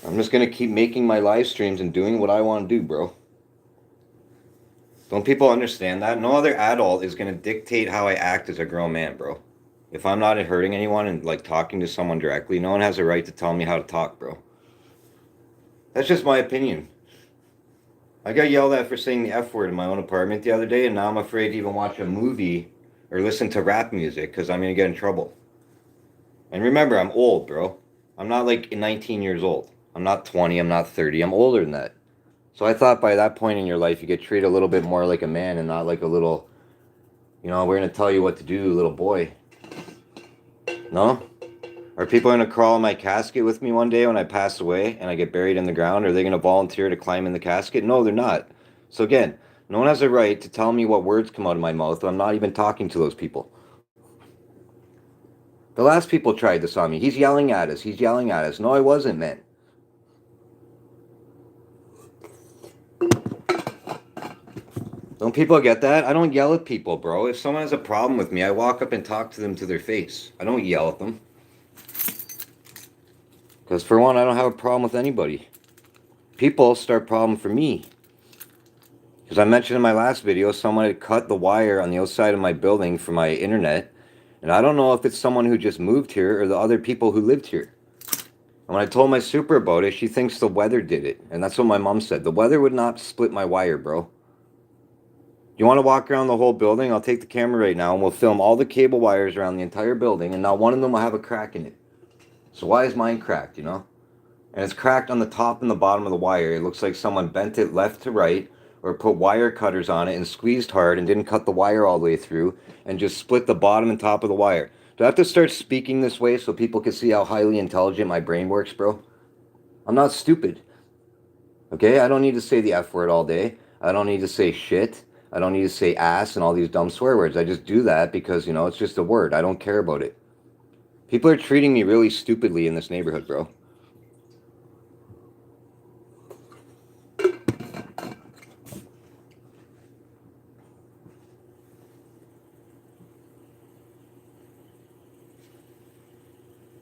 I'm just gonna keep making my live streams and doing what I want to do, bro. Don't people understand that? No other adult is gonna dictate how I act as a grown man, bro. If I'm not hurting anyone and like talking to someone directly, no one has a right to tell me how to talk, bro. That's just my opinion. I got yelled at for saying the F word in my own apartment the other day, and now I'm afraid to even watch a movie or listen to rap music because I'm gonna get in trouble. And remember, I'm old, bro. I'm not like 19 years old. I'm not 20. I'm not 30. I'm older than that. So I thought by that point in your life, you get treated a little bit more like a man and not like a little, we're gonna tell you what to do, little boy. No? Are people gonna crawl in my casket with me one day when I pass away and I get buried in the ground? Are they gonna volunteer to climb in the casket? No, they're not. So again, no one has a right to tell me what words come out of my mouth when I'm not even talking to those people. The last people tried this on me. He's yelling at us. He's yelling at us. No, I wasn't, man. Don't people get that? I don't yell at people, bro. If someone has a problem with me, I walk up and talk to them to their face. I don't yell at them. Because for one, I don't have a problem with anybody. People start problem for me. Because I mentioned in my last video, someone had cut the wire on the outside of my building for my internet. And I don't know if it's someone who just moved here or the other people who lived here. And when I told my super about it, she thinks the weather did it. And that's what my mom said. The weather would not split my wire, bro. You want to walk around the whole building? I'll take the camera right now and we'll film all the cable wires around the entire building and not one of them will have a crack in it. So why is mine cracked, And it's cracked on the top and the bottom of the wire. It looks like someone bent it left to right or put wire cutters on it and squeezed hard and didn't cut the wire all the way through and just split the bottom and top of the wire. Do I have to start speaking this way so people can see how highly intelligent my brain works, bro? I'm not stupid. Okay? I don't need to say the F word all day. I don't need to say shit. I don't need to say ass and all these dumb swear words. I just do that because, it's just a word. I don't care about it. People are treating me really stupidly in this neighborhood, bro.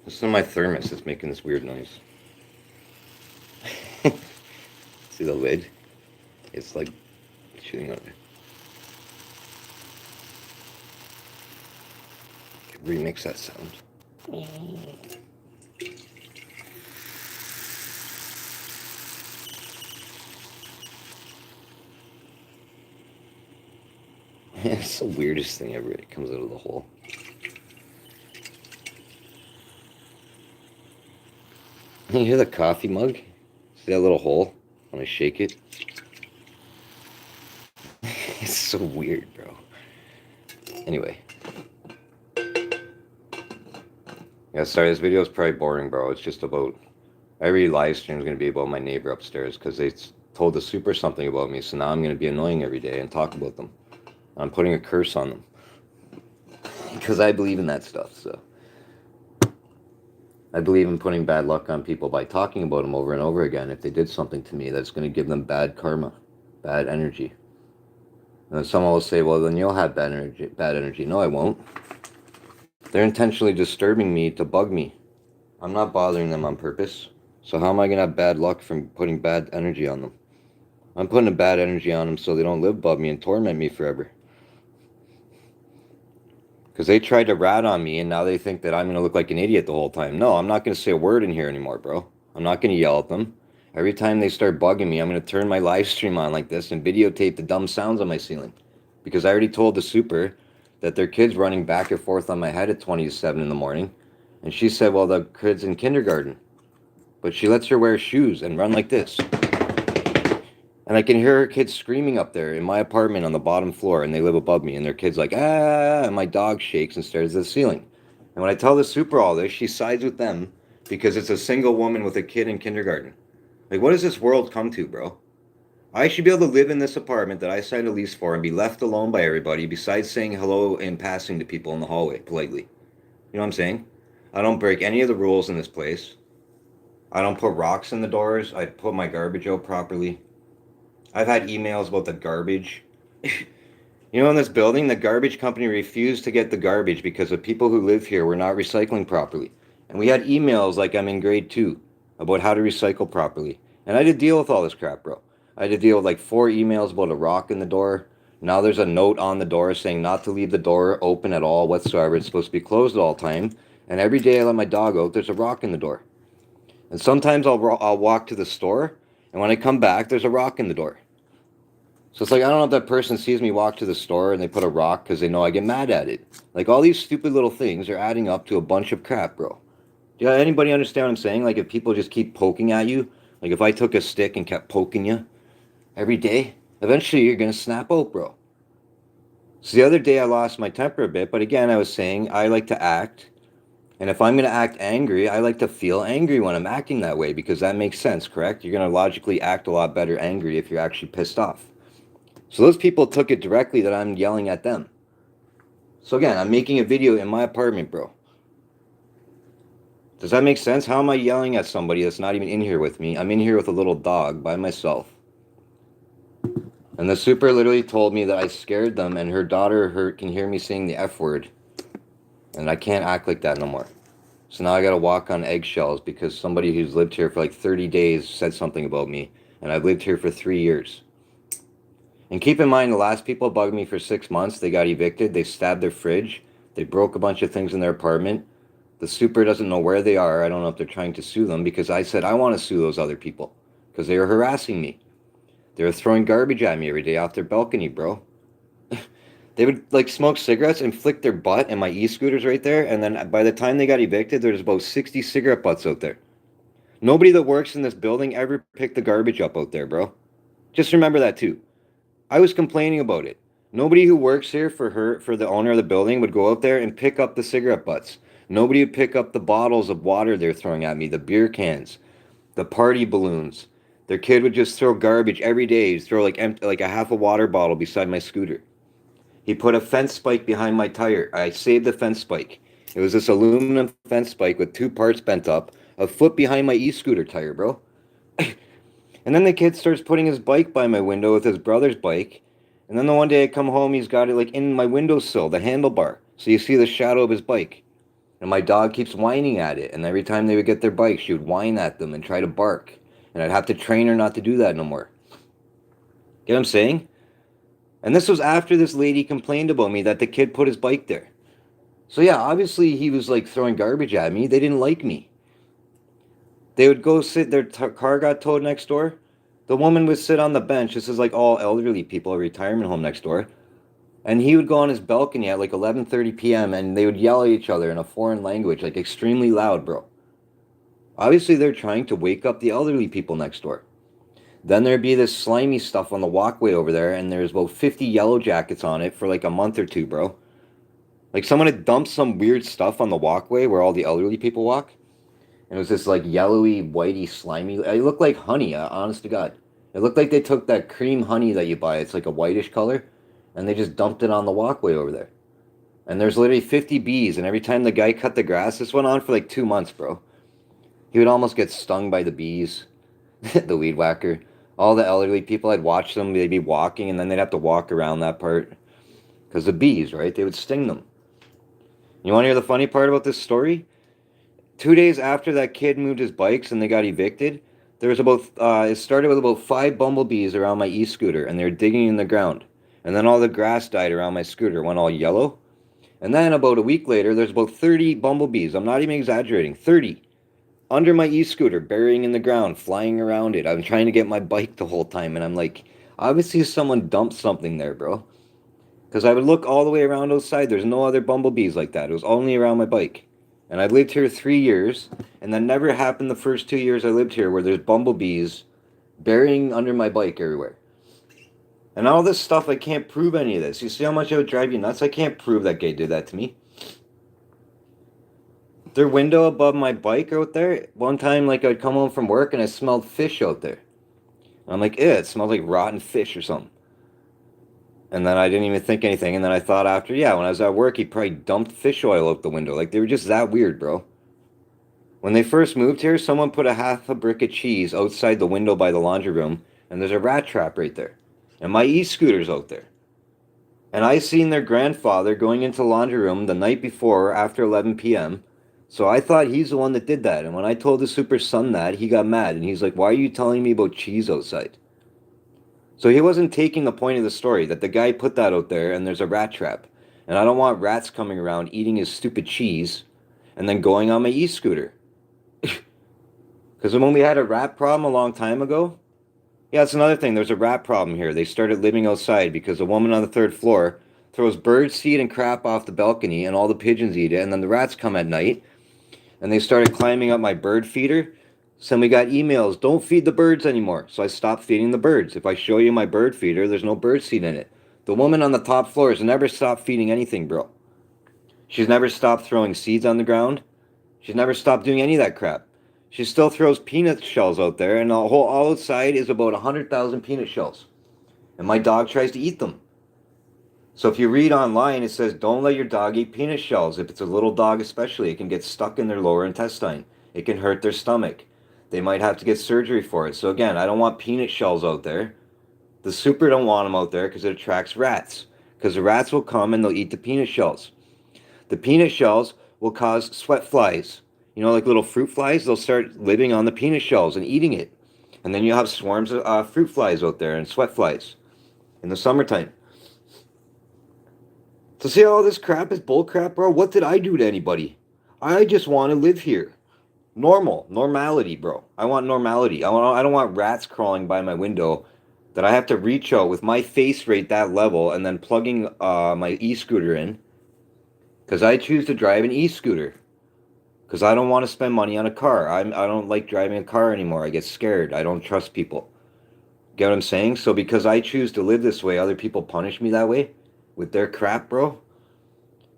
Listen to my thermos. It's making this weird noise. See the lid? It's like shooting out. Remix that sound. It's the weirdest thing ever. It comes out of the hole. You hear the coffee mug? See that little hole when I shake it? It's so weird, bro. Anyway. Yeah, sorry, this video is probably boring, bro. It's just about... Every live stream is going to be about my neighbor upstairs because they told the super something about me, so now I'm going to be annoying every day and talk about them. I'm putting a curse on them. Because I believe in that stuff, so... I believe in putting bad luck on people by talking about them over and over again. If they did something to me, that's going to give them bad karma, bad energy. And then someone will say, well, then you'll have bad energy. Bad energy. No, I won't. They're intentionally disturbing me to bug me. I'm not bothering them on purpose. So how am I going to have bad luck from putting bad energy on them? I'm putting a bad energy on them so they don't live above me and torment me forever. Because they tried to rat on me and now they think that I'm going to look like an idiot the whole time. No, I'm not going to say a word in here anymore, bro. I'm not going to yell at them. Every time they start bugging me, I'm going to turn my live stream on like this and videotape the dumb sounds on my ceiling. Because I already told the super that their kid's running back and forth on my head at 20 to 7 in the morning. And she said, well, the kid's in kindergarten. But she lets her wear shoes and run like this. And I can hear her kids screaming up there in my apartment on the bottom floor, and they live above me, and their kids like, ah, and my dog shakes and stares at the ceiling. And when I tell the super all this, she sides with them because it's a single woman with a kid in kindergarten. Like, what does this world come to, bro? I should be able to live in this apartment that I signed a lease for and be left alone by everybody besides saying hello and passing to people in the hallway politely. You know what I'm saying? I don't break any of the rules in this place. I don't put rocks in the doors. I put my garbage out properly. I've had emails about the garbage. In this building, the garbage company refused to get the garbage because the people who live here were not recycling properly. And we had emails like I'm in grade 2. about how to recycle properly. And I had to deal with all this crap, bro. I had to deal with like 4 emails about a rock in the door. Now there's a note on the door saying not to leave the door open at all whatsoever. It's supposed to be closed at all time. And every day I let my dog out, there's a rock in the door. And sometimes I'll walk to the store, and when I come back, there's a rock in the door. So it's like, I don't know if that person sees me walk to the store and they put a rock because they know I get mad at it. Like, all these stupid little things are adding up to a bunch of crap, bro. Do anybody understand what I'm saying? Like, if people just keep poking at you, like if I took a stick and kept poking you every day, eventually you're going to snap out, bro. So the other day I lost my temper a bit, but again, I was saying I like to act. And if I'm going to act angry, I like to feel angry when I'm acting that way because that makes sense, correct? You're going to logically act a lot better angry if you're actually pissed off. So those people took it directly that I'm yelling at them. So again, I'm making a video in my apartment, bro. Does that make sense? How am I yelling at somebody that's not even in here with me? I'm in here with a little dog by myself. And the super literally told me that I scared them, and her daughter can hear me saying the F word. And I can't act like that no more. So now I gotta walk on eggshells because somebody who's lived here for like 30 days said something about me. And I've lived here for 3 years. And keep in mind, the last people bugged me for 6 months. They got evicted. They stabbed their fridge. They broke a bunch of things in their apartment. The super doesn't know where they are. I don't know if they're trying to sue them because I said I want to sue those other people because they were harassing me. They were throwing garbage at me every day off their balcony, bro. They would like smoke cigarettes and flick their butt, and my e-scooters right there. And then by the time they got evicted, there's about 60 cigarette butts out there. Nobody that works in this building ever picked the garbage up out there, bro. Just remember that too. I was complaining about it. Nobody who works here for the owner of the building would go out there and pick up the cigarette butts. Nobody would pick up the bottles of water they're throwing at me, the beer cans, the party balloons. Their kid would just throw garbage every day. He'd throw like a half a water bottle beside my scooter. He put a fence spike behind my tire. I saved the fence spike. It was this aluminum fence spike with 2 parts bent up, a foot behind my e-scooter tire, bro. And then the kid starts putting his bike by my window with his brother's bike. And then the one day I come home, he's got it like in my windowsill, the handlebar. So you see the shadow of his bike. And my dog keeps whining at it. And every time they would get their bike, she would whine at them and try to bark. And I'd have to train her not to do that no more. Get what I'm saying? And this was after this lady complained about me that the kid put his bike there. So yeah, obviously he was like throwing garbage at me. They didn't like me. They would go sit, their car got towed next door. The woman would sit on the bench. This is like all elderly people, a retirement home next door. And he would go on his balcony at like 11:30 p.m. and they would yell at each other in a foreign language, like extremely loud, bro. Obviously they're trying to wake up the elderly people next door. Then there'd be this slimy stuff on the walkway over there, and there's about 50 yellow jackets on it for like a month or two, bro. Like someone had dumped some weird stuff on the walkway where all the elderly people walk. And it was this like yellowy, whitey, slimy. It looked like honey, honest to God. It looked like they took that cream honey that you buy. It's like a whitish color. And they just dumped it on the walkway over there. And there's literally 50 bees. And every time the guy cut the grass, this went on for like 2 months, bro. He would almost get stung by the bees. The weed whacker. All the elderly people, I'd watch them. They'd be walking and then they'd have to walk around that part. Because the bees, right? They would sting them. You want to hear the funny part about this story? 2 days after that kid moved his bikes and they got evicted, there was about, it started with about 5 bumblebees around my e-scooter, and they were digging in the ground. And then all the grass died around my scooter, went all yellow. And then about a week later, there's about 30 bumblebees. I'm not even exaggerating. 30. Under my e-scooter, burying in the ground, flying around it. I'm trying to get my bike the whole time, and I'm like, obviously someone dumped something there, bro. Because I would look all the way around outside. There's no other bumblebees like that. It was only around my bike. And I've lived here 3 years, and that never happened the first 2 years I lived here where there's bumblebees burying under my bike everywhere. And all this stuff, I can't prove any of this. You see how much it would drive you nuts? I can't prove that guy did that to me. Their window above my bike out there, one time, like, I'd come home from work and I smelled fish out there. And I'm like, ew, it smells like rotten fish or something. And then I didn't even think anything. And then I thought after, yeah, when I was at work, he probably dumped fish oil out the window. Like, they were just that weird, bro. When they first moved here, someone put a half a brick of cheese outside the window by the laundry room. And there's a rat trap right there. And my e-scooter's out there. And I seen their grandfather going into the laundry room the night before, after 11 p.m., So I thought he's the one that did that. And when I told the super son that, he got mad. And he's like, why are you telling me about cheese outside? So he wasn't taking the point of the story that the guy put that out there and there's a rat trap. And I don't want rats coming around eating his stupid cheese and then going on my e-scooter. Because when we had a rat problem a long time ago, yeah, that's another thing. There's a rat problem here. They started living outside because a woman on the third floor throws bird seed and crap off the balcony and all the pigeons eat it. And then the rats come at night and they started climbing up my bird feeder. So then we got emails, don't feed the birds anymore. So I stopped feeding the birds. If I show you my bird feeder, there's no bird seed in it. The woman on the top floor has never stopped feeding anything, bro. She's never stopped throwing seeds on the ground. She's never stopped doing any of that crap. She still throws peanut shells out there, and the whole all outside is about 100,000 peanut shells. And my dog tries to eat them. So if you read online, it says don't let your dog eat peanut shells. If it's a little dog especially, it can get stuck in their lower intestine. It can hurt their stomach. They might have to get surgery for it. So again, I don't want peanut shells out there. The super don't want them out there because it attracts rats. Because the rats will come and they'll eat the peanut shells. The peanut shells will cause sweat flies. You know, like little fruit flies, they'll start living on the peanut shells and eating it. And then you have swarms of fruit flies out there and sweat flies in the summertime. So see all this crap is bull crap, bro? What did I do to anybody? I just want to live here. Normality, bro. I want normality. I don't want rats crawling by my window that I have to reach out with my face rate that level and then plugging my e-scooter in. Because I choose to drive an e-scooter. Because I don't want to spend money on a car. I don't like driving a car anymore. I get scared. I don't trust people. Get what I'm saying? So because I choose to live this way, other people punish me that way with their crap, bro.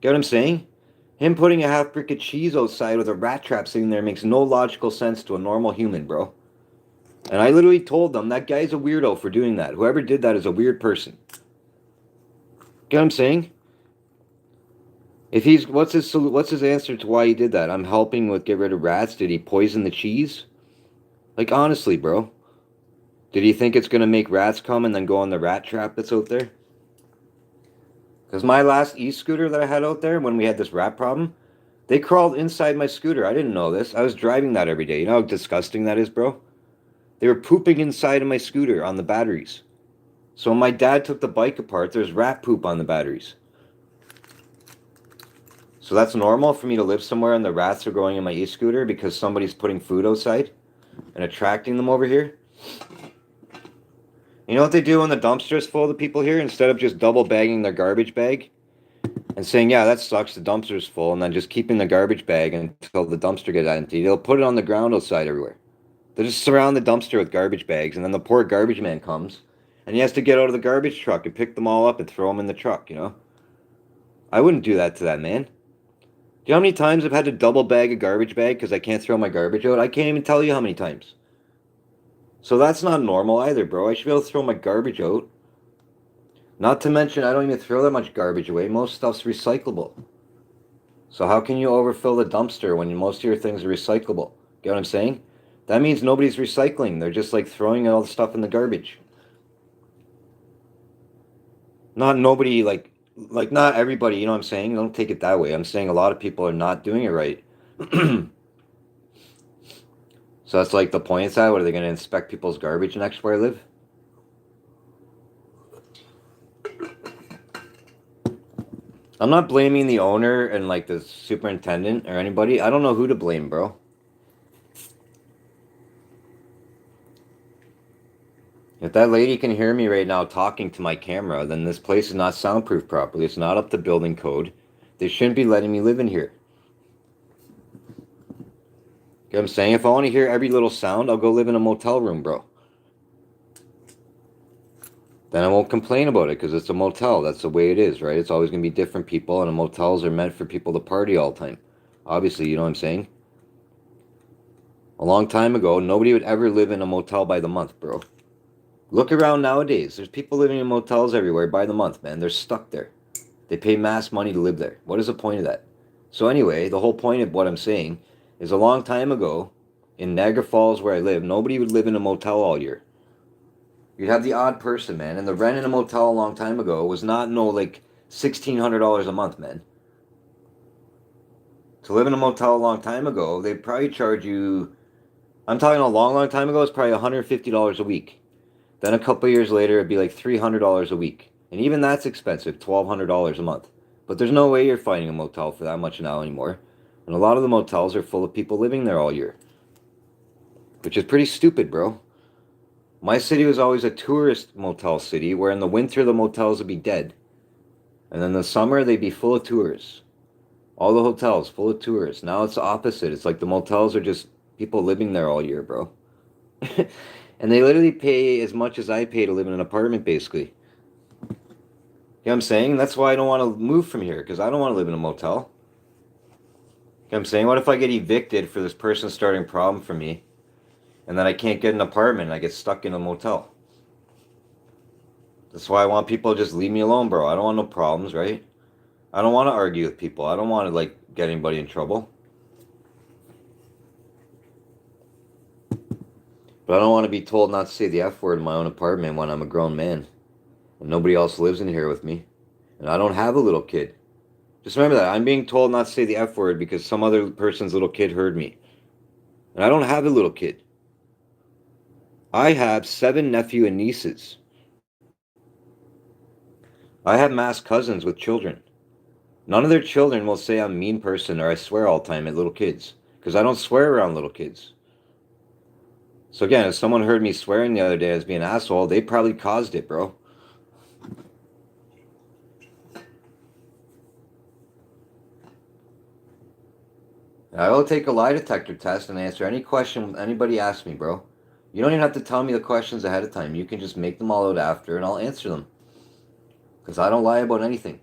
Get what I'm saying? Him putting a half brick of cheese outside with a rat trap sitting there makes no logical sense to a normal human, bro. And I literally told them that guy's a weirdo for doing that. Whoever did that is a weird person. Get what I'm saying? If he's what's his answer to why he did that? I'm helping with get rid of rats. Did he poison the cheese? Like honestly, bro. Did he think it's gonna make rats come and then go on the rat trap that's out there? Because my last e-scooter that I had out there when we had this rat problem, they crawled inside my scooter. I didn't know this. I was driving that every day. You know how disgusting that is, bro? They were pooping inside of my scooter on the batteries. So when my dad took the bike apart, there's rat poop on the batteries. So that's normal for me to live somewhere and the rats are growing in my e-scooter because somebody's putting food outside and attracting them over here. You know what they do when the dumpster is full of the people here? Instead of just double bagging their garbage bag and saying, yeah, that sucks, the dumpster's full, and then just keeping the garbage bag until the dumpster gets empty, they'll put it on the ground outside everywhere. They'll just surround the dumpster with garbage bags, and then the poor garbage man comes and he has to get out of the garbage truck and pick them all up and throw them in the truck, you know? I wouldn't do that to that man. Do you know how many times I've had to double bag a garbage bag because I can't throw my garbage out? I can't even tell you how many times. So that's not normal either, bro. I should be able to throw my garbage out. Not to mention, I don't even throw that much garbage away. Most stuff's recyclable. So how can you overfill the dumpster when most of your things are recyclable? Get what I'm saying? That means nobody's recycling. They're just like throwing all the stuff in the garbage. Not nobody, like not everybody, you know what I'm saying? Don't take it that way. I'm saying a lot of people are not doing it right. So that's like the point it's at. What are they going to inspect people's garbage next where I live? I'm not blaming the owner and like the superintendent or anybody. I don't know who to blame, bro. If that lady can hear me right now talking to my camera, then this place is not soundproof properly. It's not up to building code. They shouldn't be letting me live in here. You know what I'm saying? If I want to hear every little sound, I'll go live in a motel room, bro. Then I won't complain about it because it's a motel. That's the way it is, right? It's always going to be different people, and motels are meant for people to party all the time. Obviously, you know what I'm saying? A long time ago, nobody would ever live in a motel by the month, bro. Look around nowadays. There's people living in motels everywhere by the month, man. They're stuck there. They pay mass money to live there. What is the point of that? So anyway, the whole point of what I'm saying is a long time ago, in Niagara Falls where I live, nobody would live in a motel all year. You'd have the odd person, man. And the rent in a motel a long time ago was not no like $1,600 a month, man. To live in a motel a long time ago, they'd probably charge you, I'm talking a long, long time ago, it's probably $150 a week. Then a couple years later, it'd be like $300 a week. And even that's expensive, $1,200 a month. But there's no way you're finding a motel for that much now anymore. And a lot of the motels are full of people living there all year, which is pretty stupid, bro. My city was always a tourist motel city, where in the winter the motels would be dead. And then in the summer they'd be full of tourists. All the hotels full of tourists. Now it's the opposite. It's like the motels are just people living there all year, bro. And they literally pay as much as I pay to live in an apartment, basically. You know what I'm saying? That's why I don't want to move from here, because I don't want to live in a motel. You know what I'm saying? What if I get evicted for this person starting a problem for me, and then I can't get an apartment and I get stuck in a motel? That's why I want people to just leave me alone, bro. I don't want no problems, right? I don't want to argue with people. I don't want to, like, get anybody in trouble. But I don't want to be told not to say the F word in my own apartment when I'm a grown man. And nobody else lives in here with me. And I don't have a little kid. Just remember that. I'm being told not to say the F word because some other person's little kid heard me. And I don't have a little kid. I have 7 nephews and nieces. I have mass cousins with children. None of their children will say I'm a mean person or I swear all the time at little kids. Because I don't swear around little kids. So again, if someone heard me swearing the other day as being an asshole, they probably caused it, bro. I will take a lie detector test and answer any question anybody asks me, bro. You don't even have to tell me the questions ahead of time. You can just make them all out after and I'll answer them. Because I don't lie about anything.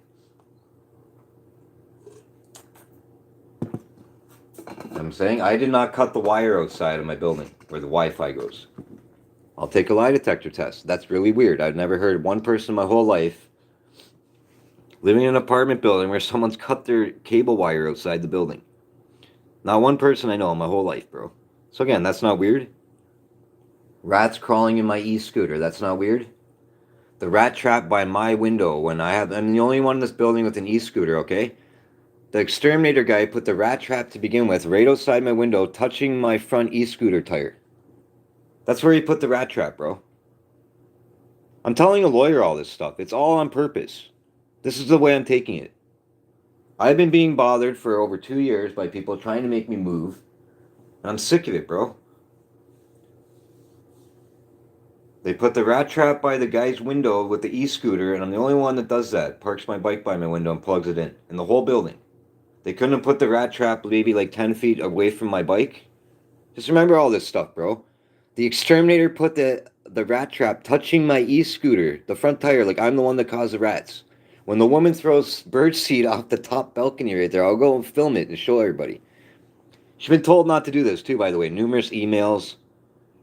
I'm saying I did not cut the wire outside of my building where the Wi-Fi goes. I'll take a lie detector test. That's really weird. I've never heard one person in my whole life living in an apartment building where someone's cut their cable wire outside the building. Not one person I know in my whole life, bro. So again, that's not weird. Rats crawling in my e-scooter. That's not weird. The rat trap by my window when I'm the only one in this building with an e-scooter, okay? The exterminator guy put the rat trap to begin with right outside my window, touching my front e-scooter tire. That's where he put the rat trap, bro. I'm telling a lawyer all this stuff. It's all on purpose. This is the way I'm taking it. I've been being bothered for over 2 years by people trying to make me move. And I'm sick of it, bro. They put the rat trap by the guy's window with the e-scooter, and I'm the only one that does that. Parks my bike by my window and plugs it in the whole building. They couldn't have put the rat trap maybe like 10 feet away from my bike. Just remember all this stuff, bro. The exterminator put the rat trap touching my e-scooter, the front tire, like I'm the one that caused the rats. When the woman throws bird seed off the top balcony right there, I'll go and film it and show everybody. She's been told not to do this too, by the way. Numerous emails.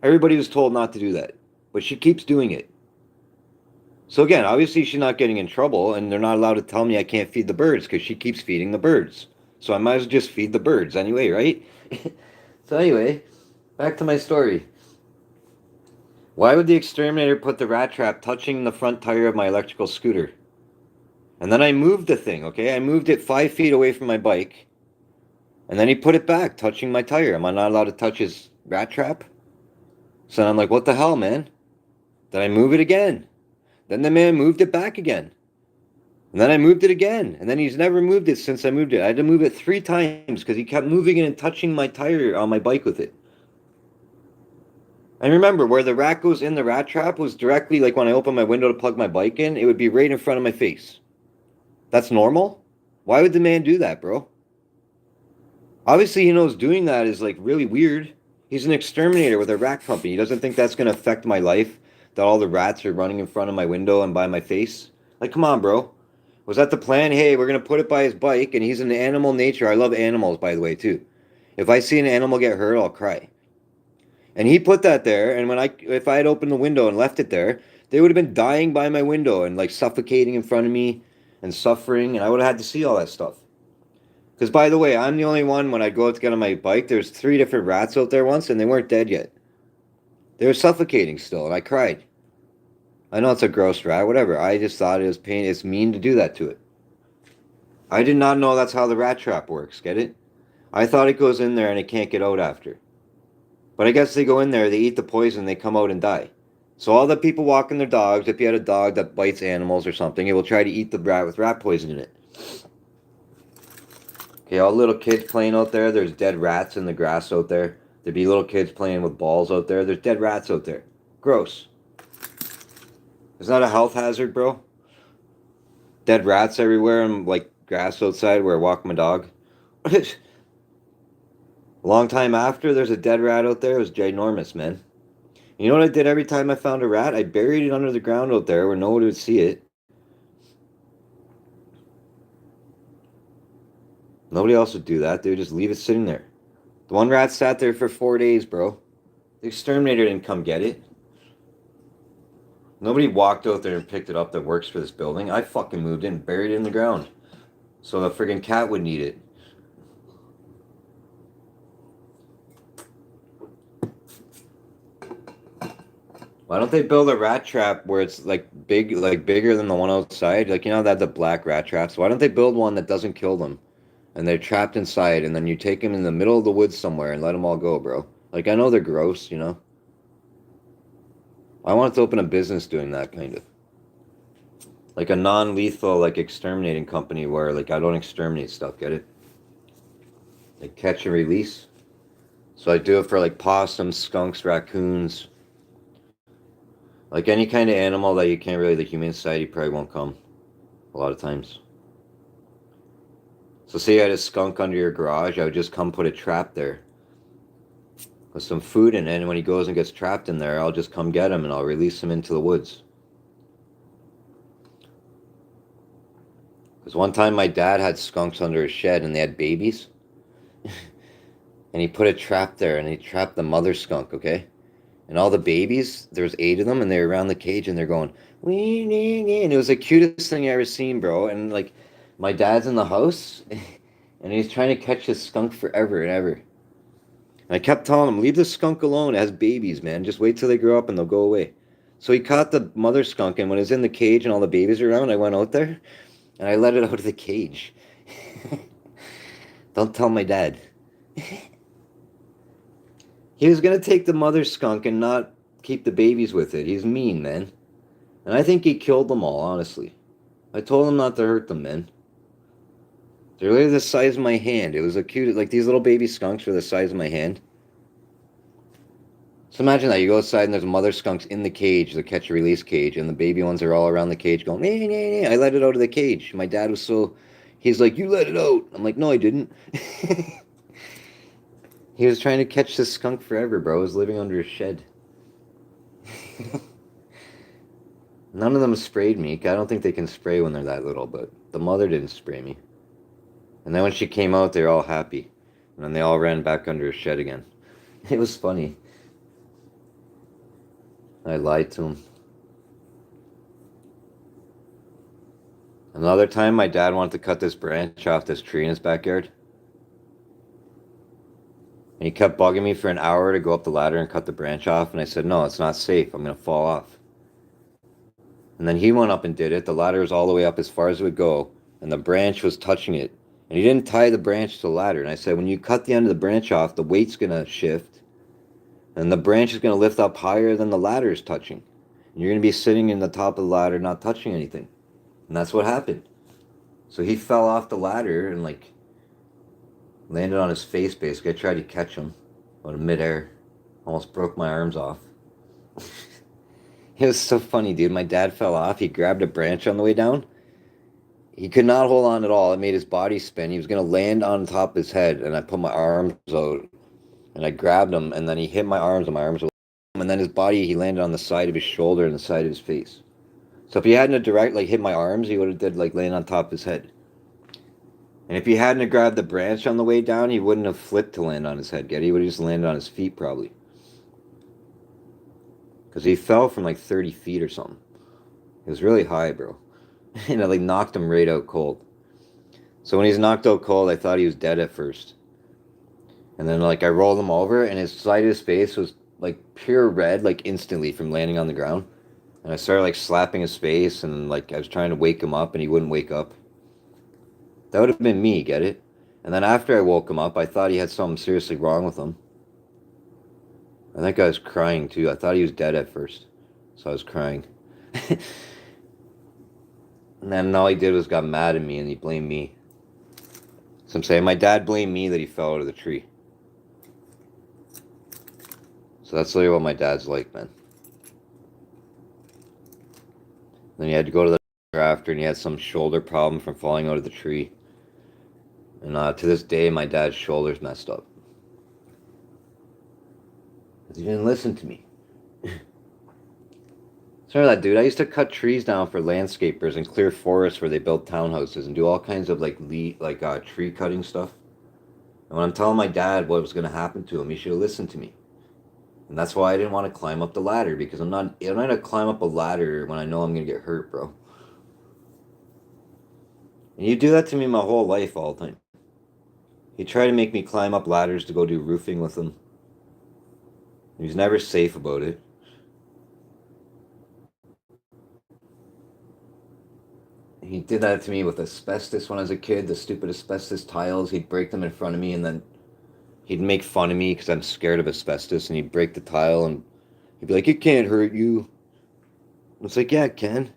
Everybody was told not to do that. But she keeps doing it. So again, obviously she's not getting in trouble, and they're not allowed to tell me I can't feed the birds because she keeps feeding the birds. So I might as well just feed the birds anyway, right? So anyway, back to my story. Why would the exterminator put the rat trap touching the front tire of my electrical scooter? And then I moved the thing, okay? I moved it 5 feet away from my bike. And then he put it back, touching my tire. Am I not allowed to touch his rat trap? So I'm like, what the hell, man? Then I move it again. Then the man moved it back again. And then I moved it again. And then he's never moved it since I moved it. I had to move it 3 times because he kept moving it and touching my tire on my bike with it. And remember, where the rat goes in the rat trap was directly, like when I open my window to plug my bike in, it would be right in front of my face. That's normal? Why would the man do that, bro? Obviously, he knows doing that is like really weird. He's an exterminator with a rat company. He doesn't think that's going to affect my life, that all the rats are running in front of my window and by my face. Like, come on, bro. Was that the plan? Hey, we're going to put it by his bike, and he's an animal nature. I love animals, by the way, too. If I see an animal get hurt, I'll cry. And he put that there, and if I had opened the window and left it there, they would have been dying by my window and like suffocating in front of me and suffering, and I would have had to see all that stuff. Because, by the way, I'm the only one, when I go out to get on my bike, there's 3 different rats out there once, and they weren't dead yet. They were suffocating still, and I cried. I know it's a gross rat, whatever. I just thought it was it's mean to do that to it. I did not know that's how the rat trap works, get it? I thought it goes in there and it can't get out after. But I guess they go in there, they eat the poison, they come out and die. So all the people walking their dogs, if you had a dog that bites animals or something, it will try to eat the rat with rat poison in it. Okay, all the little kids playing out there, there's dead rats in the grass out there. There'd be little kids playing with balls out there. There's dead rats out there. Gross. Isn't that a health hazard, bro? Dead rats everywhere and like grass outside where I walk my dog. A long time after, there's a dead rat out there. It was ginormous, man. You know what I did every time I found a rat? I buried it under the ground out there where no one would see it. Nobody else would do that. They would just leave it sitting there. The one rat sat there for 4 days, bro. The exterminator didn't come get it. Nobody walked out there and picked it up that works for this building. I fucking moved it and buried it in the ground. So the friggin' cat wouldn't eat it. Why don't they build a rat trap where it's like big, like bigger than the one outside? Like, you know, that the black rat traps. Why don't they build one that doesn't kill them? And they're trapped inside, and then you take them in the middle of the woods somewhere and let them all go, bro. Like, I know they're gross, you know? I want to open a business doing that, kind of. Like a non-lethal, like, exterminating company where, like, I don't exterminate stuff, get it? Like, catch and release. So I do it for, like, possums, skunks, raccoons. Like, any kind of animal that you can't really, the Humane Society probably won't come. A lot of times. So say you had a skunk under your garage, I would just come put a trap there with some food in it, and when he goes and gets trapped in there, I'll just come get him and I'll release him into the woods. Because one time my dad had skunks under his shed and they had babies. And he put a trap there and he trapped the mother skunk, okay? And all the babies, there's 8 of them, and they're around the cage and they're going, wee, nee, nee. And it was the cutest thing I ever seen, bro. And like, my dad's in the house and he's trying to catch this skunk forever and ever. And I kept telling him, leave the skunk alone. It has babies, man. Just wait till they grow up and they'll go away. So he caught the mother skunk, and when it was in the cage and all the babies were around, I went out there and I let it out of the cage. Don't tell my dad. He was going to take the mother skunk and not keep the babies with it. He's mean, man. And I think he killed them all, honestly. I told him not to hurt them, man. They're really the size of my hand. It was a cute, like these little baby skunks were the size of my hand. So imagine that. You go outside and there's mother skunks in the cage, the catch and release cage, and the baby ones are all around the cage going, nee, nee, nee. I let it out of the cage. My dad was so, he's like, you let it out. I'm like, no, I didn't. He was trying to catch this skunk forever, bro. He was living under a shed. None of them sprayed me. I don't think they can spray when they're that little, but the mother didn't spray me. And then when she came out, they were all happy. And then they all ran back under a shed again. It was funny. I lied to him. Another time, my dad wanted to cut this branch off this tree in his backyard. And he kept bugging me for an hour to go up the ladder and cut the branch off. And I said, no, it's not safe. I'm going to fall off. And then he went up and did it. The ladder was all the way up as far as it would go. And the branch was touching it. And he didn't tie the branch to the ladder. And I said, when you cut the end of the branch off, the weight's going to shift. And the branch is going to lift up higher than the ladder is touching. And you're going to be sitting in the top of the ladder not touching anything. And that's what happened. So he fell off the ladder and like landed on his face, basically. I tried to catch him out of midair. Almost broke my arms off. It was so funny, dude. My dad fell off. He grabbed a branch on the way down. He could not hold on at all. It made his body spin. He was going to land on top of his head, and I put my arms out, and I grabbed him, and then he hit my arms, and my arms were... And then his body, he landed on the side of his shoulder and the side of his face. So if he hadn't direct, like, hit my arms, he would have did, like, land on top of his head. And if he hadn't grabbed the branch on the way down, he wouldn't have flipped to land on his head, get it? He would have just landed on his feet, probably. Because he fell from, like, 30 feet or something. It was really high, bro. And it, like, knocked him right out cold. So when he's knocked out cold, I thought he was dead at first. And then, like, I rolled him over, and his side of his face was, like, pure red, like, instantly from landing on the ground. And I started, like, slapping his face, and, like, I was trying to wake him up, and he wouldn't wake up. That would have been me, get it? And then after I woke him up, I thought he had something seriously wrong with him. I think I was crying too. I thought he was dead at first. So I was crying. And then all he did was got mad at me and he blamed me. So I'm saying my dad blamed me that he fell out of the tree. So that's literally what my dad's like, man. Then he had to go to the doctor after and he had some shoulder problem from falling out of the tree. And to this day, my dad's shoulder's messed up. Because he didn't listen to me. Sorry that dude. I used to cut trees down for landscapers and clear forests where they built townhouses and do all kinds of tree cutting stuff. And when I'm telling my dad what was going to happen to him, he should have listened to me. And that's why I didn't want to climb up the ladder, because I'm not going to climb up a ladder when I know I'm going to get hurt, bro. And you do that to me my whole life all the time. He tried to make me climb up ladders to go do roofing with him. He was never safe about it. He did that to me with asbestos when I was a kid, the stupid asbestos tiles. He'd break them in front of me and then he'd make fun of me because I'm scared of asbestos, and he'd break the tile and he'd be like, "It can't hurt you." It's like, yeah, it can.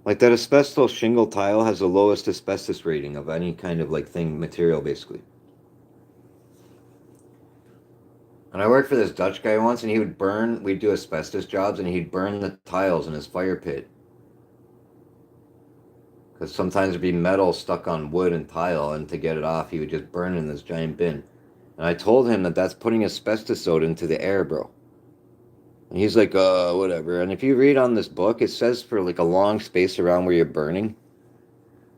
Like that asbestos shingle tile has the lowest asbestos rating of any kind of material, basically. And I worked for this Dutch guy once, and we'd do asbestos jobs, and he'd burn the tiles in his fire pit. Because sometimes there'd be metal stuck on wood and tile, and to get it off, he would just burn it in this giant bin. And I told him that that's putting asbestos out into the air, bro. And he's like, whatever. And if you read on this book, it says for a long space around where you're burning,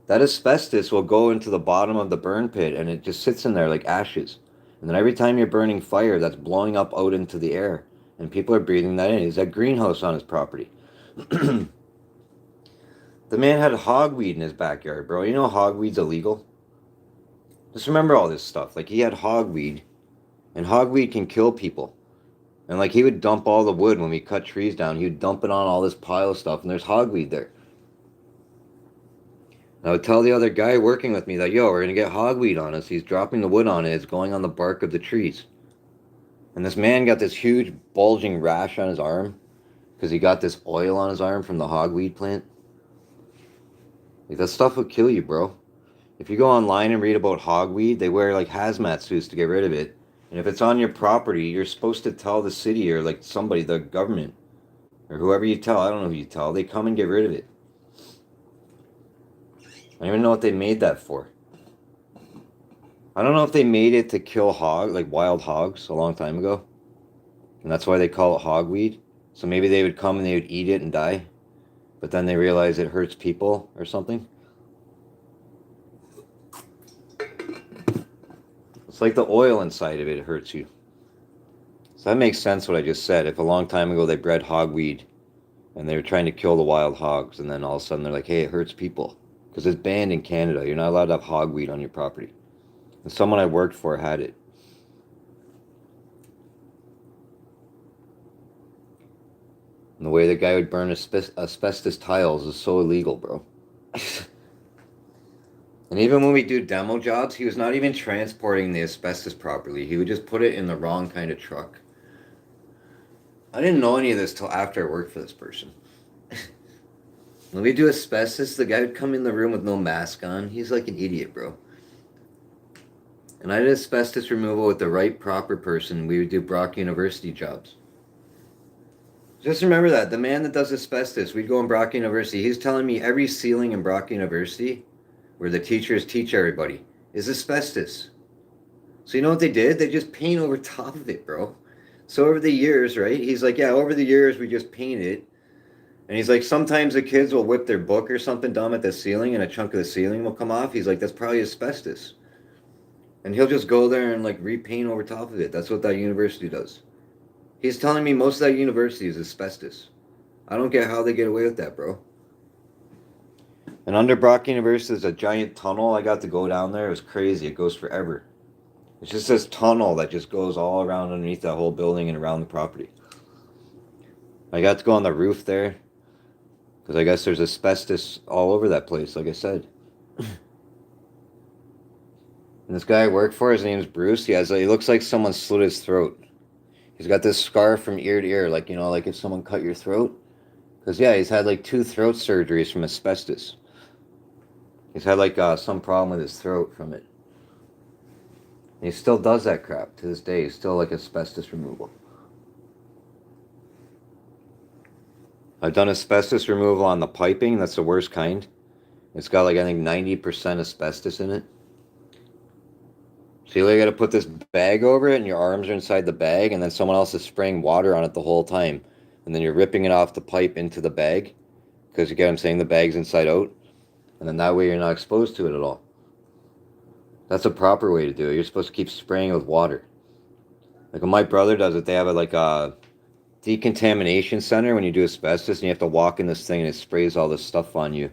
that asbestos will go into the bottom of the burn pit, and it just sits in there like ashes. And then every time you're burning fire, that's blowing up out into the air. And people are breathing that in. He's got a greenhouse on his property. The man had hogweed in his backyard, bro. You know hogweed's illegal? Just remember all this stuff. He had hogweed, and hogweed can kill people. And he would dump all the wood when we cut trees down. He would dump it on all this pile of stuff, and there's hogweed there. And I would tell the other guy working with me that, yo, we're going to get hogweed on us. He's dropping the wood on it. It's going on the bark of the trees. And this man got this huge bulging rash on his arm because he got this oil on his arm from the hogweed plant. That stuff will kill you, bro. If you go online and read about hogweed, they wear hazmat suits to get rid of it. And if it's on your property, you're supposed to tell the city or somebody, the government, or whoever you tell. I don't know who you tell. They come and get rid of it. I don't even know what they made that for. I don't know if they made it to kill wild hogs a long time ago. And that's why they call it hogweed. So maybe they would come and they would eat it and die. But then they realize it hurts people or something. It's like the oil inside of it hurts you. So that makes sense what I just said. If a long time ago they bred hogweed and they were trying to kill the wild hogs, and then all of a sudden they're like, hey, it hurts people. Because it's banned in Canada. You're not allowed to have hogweed on your property. And someone I worked for had it. And the way the guy would burn asbestos tiles is so illegal, bro. And even when we do demo jobs, he was not even transporting the asbestos properly. He would just put it in the wrong kind of truck. I didn't know any of this till after I worked for this person. When we do asbestos, the guy would come in the room with no mask on. He's like an idiot, bro. And I did asbestos removal with the right proper person. We would do Brock University jobs. Just remember that. The man that does asbestos, we'd go in Brock University. He's telling me every ceiling in Brock University, where the teachers teach everybody, is asbestos. So you know what they did? They just paint over top of it, bro. So over the years, right? He's like, yeah, over the years we just paint it. And he's like, sometimes the kids will whip their book or something dumb at the ceiling and a chunk of the ceiling will come off. He's like, that's probably asbestos. And he'll just go there and repaint over top of it. That's what that university does. He's telling me most of that university is asbestos. I don't get how they get away with that, bro. And under Brock University is a giant tunnel. I got to go down there. It was crazy. It goes forever. It's just this tunnel that just goes all around underneath that whole building and around the property. I got to go on the roof there because I guess there's asbestos all over that place, like I said. And this guy I work for, his name's Bruce. He looks like someone slit his throat. He's got this scar from ear to ear, like, you know, like if someone cut your throat. Because, yeah, he's had like 2 throat surgeries from asbestos. He's had like some problem with his throat from it. And he still does that crap to this day. He's still like asbestos removal. I've done asbestos removal on the piping. That's the worst kind. It's got like, I think, 90% asbestos in it. So you got to put this bag over it, and your arms are inside the bag, and then someone else is spraying water on it the whole time. And then you're ripping it off the pipe into the bag, because you get what I'm saying, the bag's inside out. And then that way you're not exposed to it at all. That's a proper way to do it. You're supposed to keep spraying with water. Like when my brother does it, they have like a decontamination center when you do asbestos, and you have to walk in this thing, and it sprays all this stuff on you.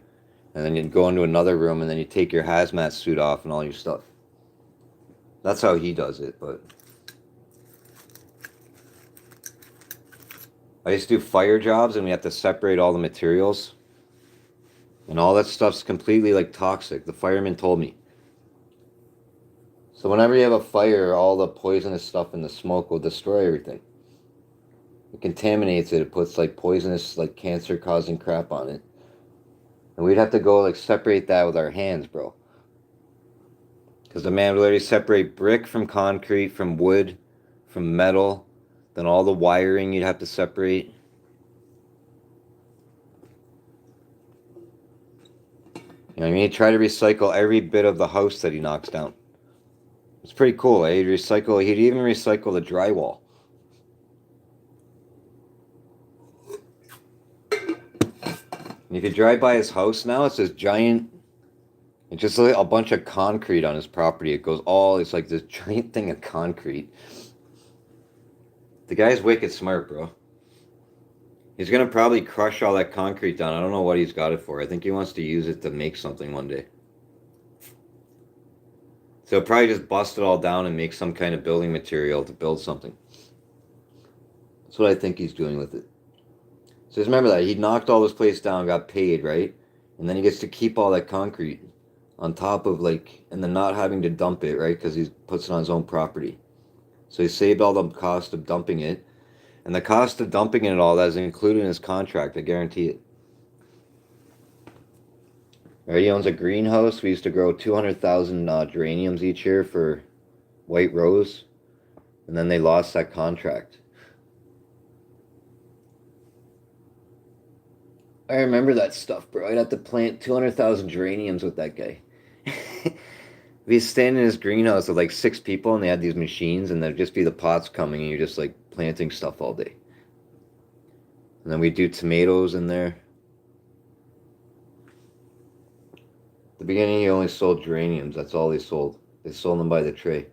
And then you go into another room, and then you take your hazmat suit off and all your stuff. That's how he does it, but I used to do fire jobs, and we have to separate all the materials. And all that stuff's completely like toxic. The fireman told me. So whenever you have a fire, all the poisonous stuff in the smoke will destroy everything. It contaminates it. It puts like poisonous, like cancer-causing crap on it. And we'd have to go like separate that with our hands, bro. Because the man would literally separate brick from concrete, from wood, from metal. Then all the wiring you'd have to separate. You know what I mean? He'd try to recycle every bit of the house that he knocks down. It's pretty cool, eh? He'd even recycle the drywall. And if you drive by his house now, it's this giant, it's just like a bunch of concrete on his property. It's like this giant thing of concrete. The guy's wicked smart, bro. He's gonna probably crush all that concrete down. I don't know what he's got it for. I think he wants to use it to make something one day. So he'll probably just bust it all down and make some kind of building material to build something. That's what I think he's doing with it. So just remember that. He knocked all this place down, got paid, right? And then he gets to keep all that concrete on top of like, and then not having to dump it, right? Because he puts it on his own property. So he saved all the cost of dumping it. And the cost of dumping it and all that is included in his contract. I guarantee it. Right, he owns a greenhouse. We used to grow 200,000 geraniums each year for White Rose. And then they lost that contract. I remember that stuff, bro. I'd have to plant 200,000 geraniums with that guy. We'd stand in his greenhouse with like 6 people, and they had these machines, and there'd just be the pots coming, and you're just like planting stuff all day. And then we'd do tomatoes in there. At the beginning, he only sold geraniums. That's all they sold. They sold them by the tray.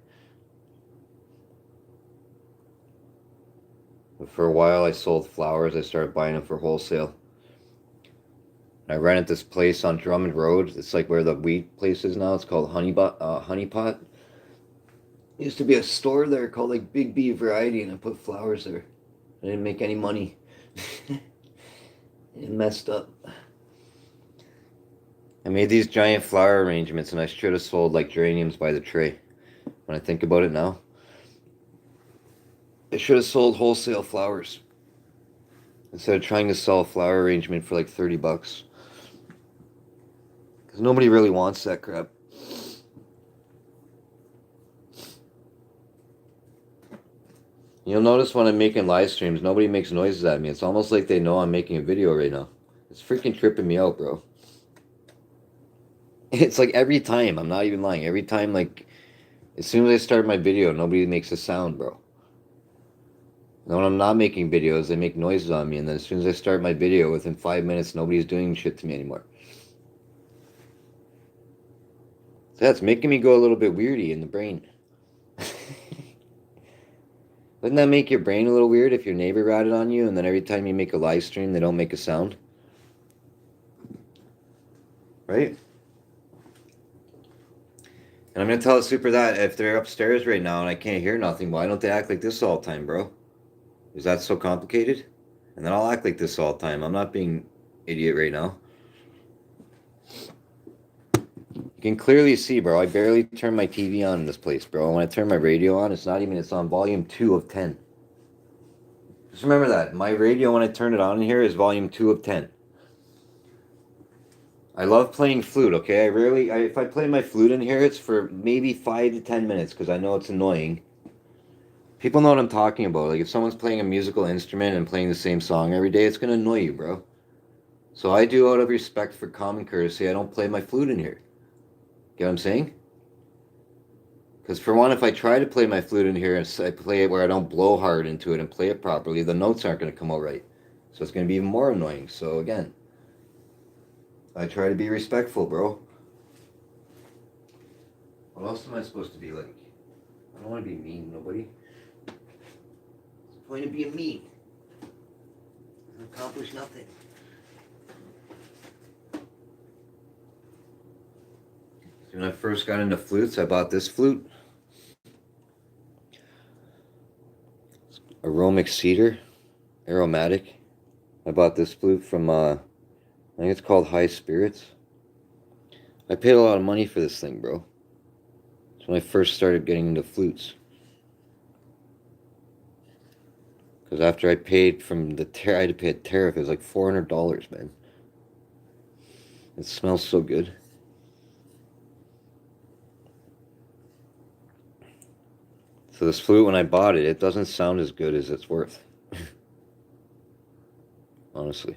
But for a while, I sold flowers. I started buying them for wholesale. I rented this place on Drummond Road. It's like where the weed place is now. It's called Honeypot. Used to be a store there called like Big B Variety, and I put flowers there. I didn't make any money. It messed up. I made these giant flower arrangements, and I should have sold like geraniums by the tray. When I think about it now, I should have sold wholesale flowers instead of trying to sell a flower arrangement for like $30. Because nobody really wants that crap. You'll notice when I'm making live streams, nobody makes noises at me. It's almost like they know I'm making a video right now. It's freaking tripping me out, bro. It's like every time, I'm not even lying. Every time, like, as soon as I start my video, nobody makes a sound, bro. And when I'm not making videos, they make noises on me. And then as soon as I start my video, within 5 minutes, nobody's doing shit to me anymore. So that's making me go a little bit weirdy in the brain. Wouldn't that make your brain a little weird if your neighbor ratted on you and then every time you make a live stream, they don't make a sound? Right? And I'm going to tell the super that if they're upstairs right now and I can't hear nothing, why don't they act like this all the time, bro? Is that so complicated? And then I'll act like this all the time. I'm not being idiot right now. You can clearly see, bro. I barely turn my TV on in this place, bro. When I turn my radio on, it's on volume 2 of 10. Just remember that. My radio, when I turn it on in here, is volume 2 of 10. I love playing flute, okay? If I play my flute in here, it's for maybe 5 to 10 minutes because I know it's annoying. People know what I'm talking about. Like, if someone's playing a musical instrument and playing the same song every day, it's going to annoy you, bro. So I do, out of respect for common courtesy, I don't play my flute in here. Get what I'm saying? Because for one, if I try to play my flute in here and I play it where I don't blow hard into it and play it properly, the notes aren't going to come out right. So it's going to be even more annoying. So again, I try to be respectful, bro. What else am I supposed to be like? I don't want to be mean, nobody. What's the point of being mean? Doesn't accomplish nothing. So when I first got into flutes, I bought this flute. Aromatic cedar, aromatic. I bought this flute from, I think it's called High Spirits. I paid a lot of money for this thing, bro. It's when I first started getting into flutes. Because after I paid from the I had to pay a tariff. It was like $400, man. It smells so good. So this flute, when I bought it, it doesn't sound as good as it's worth. Honestly.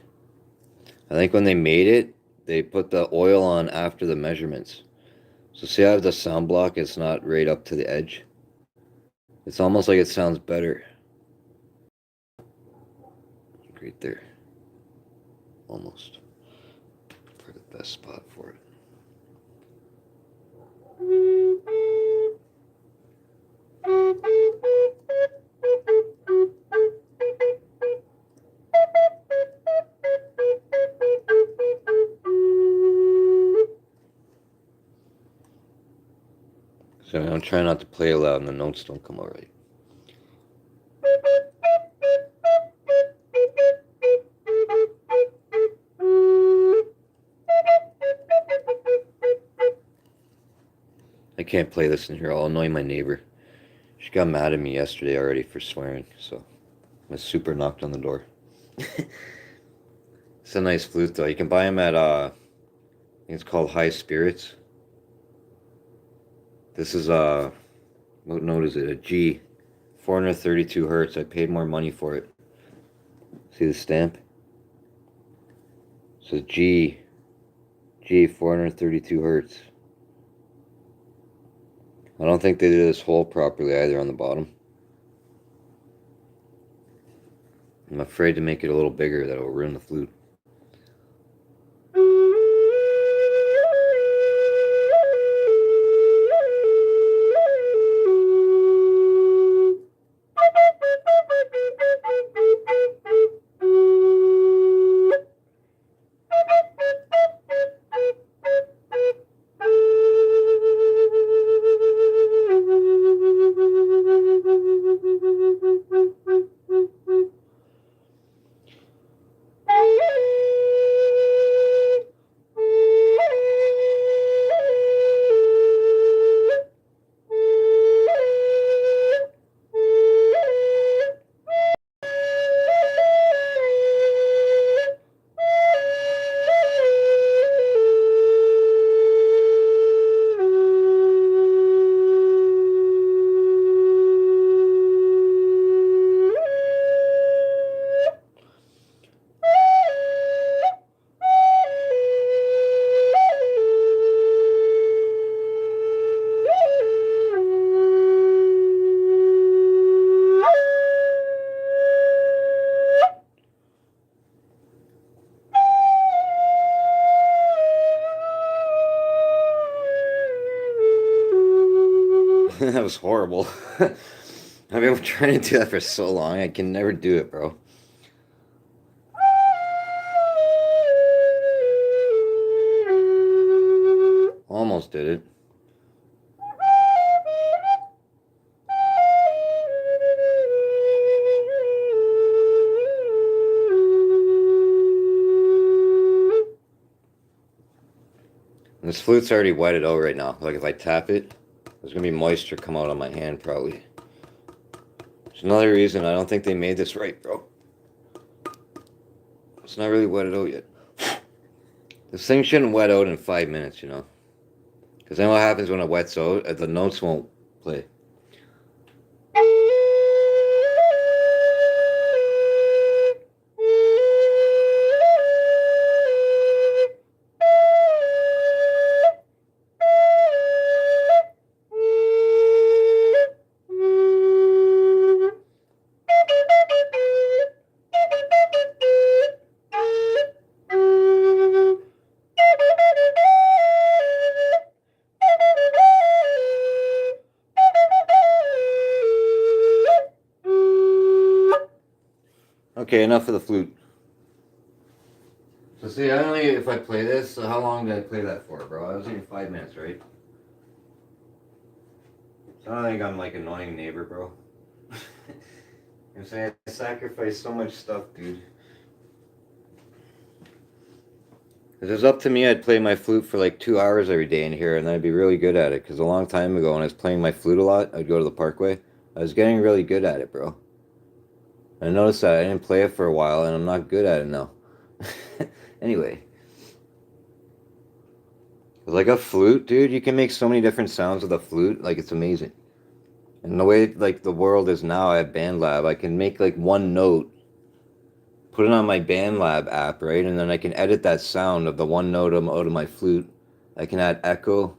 I think when they made it, they put the oil on after the measurements. So see, I have the sound block. It's not right up to the edge. It's almost like it sounds better. Right there. Almost. For the best spot for it. So I'm trying not to play it loud and the notes don't come out right. I can't play this in here. I'll annoy my neighbor. She got mad at me yesterday already for swearing, so my super knocked on the door. It's a nice flute though. You can buy them at I think it's called High Spirits. This is what note is it? A G, 432 hertz. I paid more money for it. See the stamp? It says G, 432 hertz. I don't think they did this hole properly either on the bottom. I'm afraid to make it a little bigger. That will ruin the flute. That was horrible. I've been trying to do that for so long. I can never do it, bro. Almost did it. This flute's already wetted out right now. Like if I tap it, there's gonna be moisture come out on my hand probably. There's another reason I don't think they made this right, bro. It's not really wetted out yet. This thing shouldn't wet out in 5 minutes, you know? Because then what happens when it wets out? The notes won't play. Okay, enough of the flute. So see, I don't know if I play this, so how long did I play that for, bro? I was thinking 5 minutes, right? So I don't think I'm like annoying neighbor, bro. I'm saying I sacrificed so much stuff, dude. If it was up to me, I'd play my flute for like 2 hours every day in here, and I'd be really good at it. Because a long time ago, when I was playing my flute a lot, I'd go to the Parkway. I was getting really good at it, bro. I noticed that I didn't play it for a while, and I'm not good at it now. Anyway. Like a flute, dude, you can make so many different sounds with a flute. Like, it's amazing. And the way, like, the world is now at BandLab, I can make, like, one note, put it on my BandLab app, right? And then I can edit that sound of the one note out of my flute. I can add echo.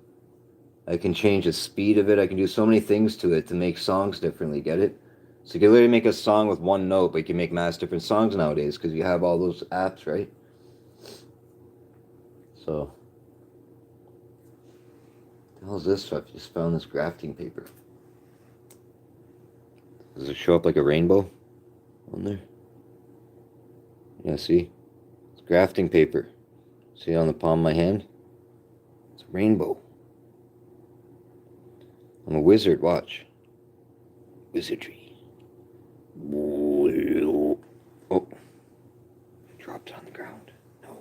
I can change the speed of it. I can do so many things to it to make songs differently, get it? So you can literally make a song with one note, but you can make mass different songs nowadays because you have all those apps, right? So, what the hell is this stuff? I just found this grafting paper. Does it show up like a rainbow on there? Yeah, see? It's grafting paper. See on the palm of my hand? It's a rainbow. I'm a wizard, watch. Wizardry. Oh. Dropped it on the ground. No.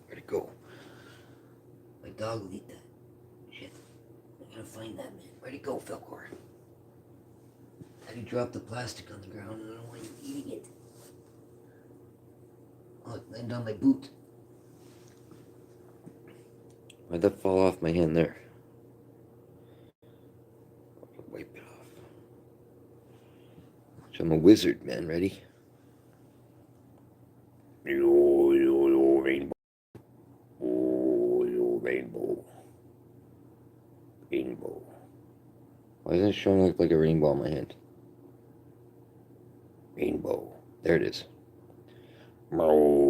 Where'd it go? My dog will eat that. Shit. I gotta find that, man. Where'd it go, Felcor? How do you drop the plastic on the ground and I don't want you eating it? Oh, it landed on my boot. Why'd that fall off my hand there? Wipe it off. I'm a wizard, man. Ready? Rainbow. Rainbow. Rainbow. Why isn't it showing like a rainbow on my hand? Rainbow. There it is. Rainbow.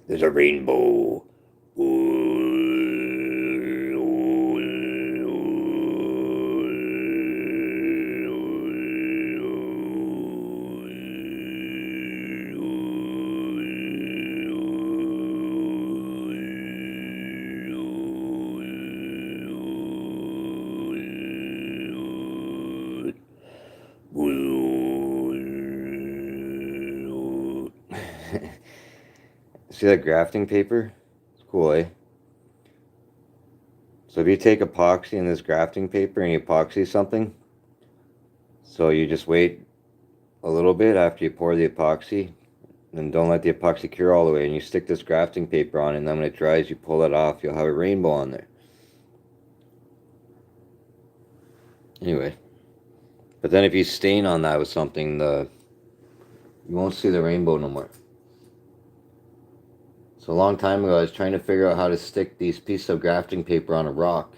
There's a rainbow. See that grafting paper? It's cool, eh? So if you take epoxy in this grafting paper and you epoxy something, so you just wait a little bit after you pour the epoxy, and don't let the epoxy cure all the way, and you stick this grafting paper on, and then when it dries, you pull it off, you'll have a rainbow on there. Anyway, but then if you stain on that with something, you won't see the rainbow no more. So a long time ago, I was trying to figure out how to stick these pieces of grafting paper on a rock.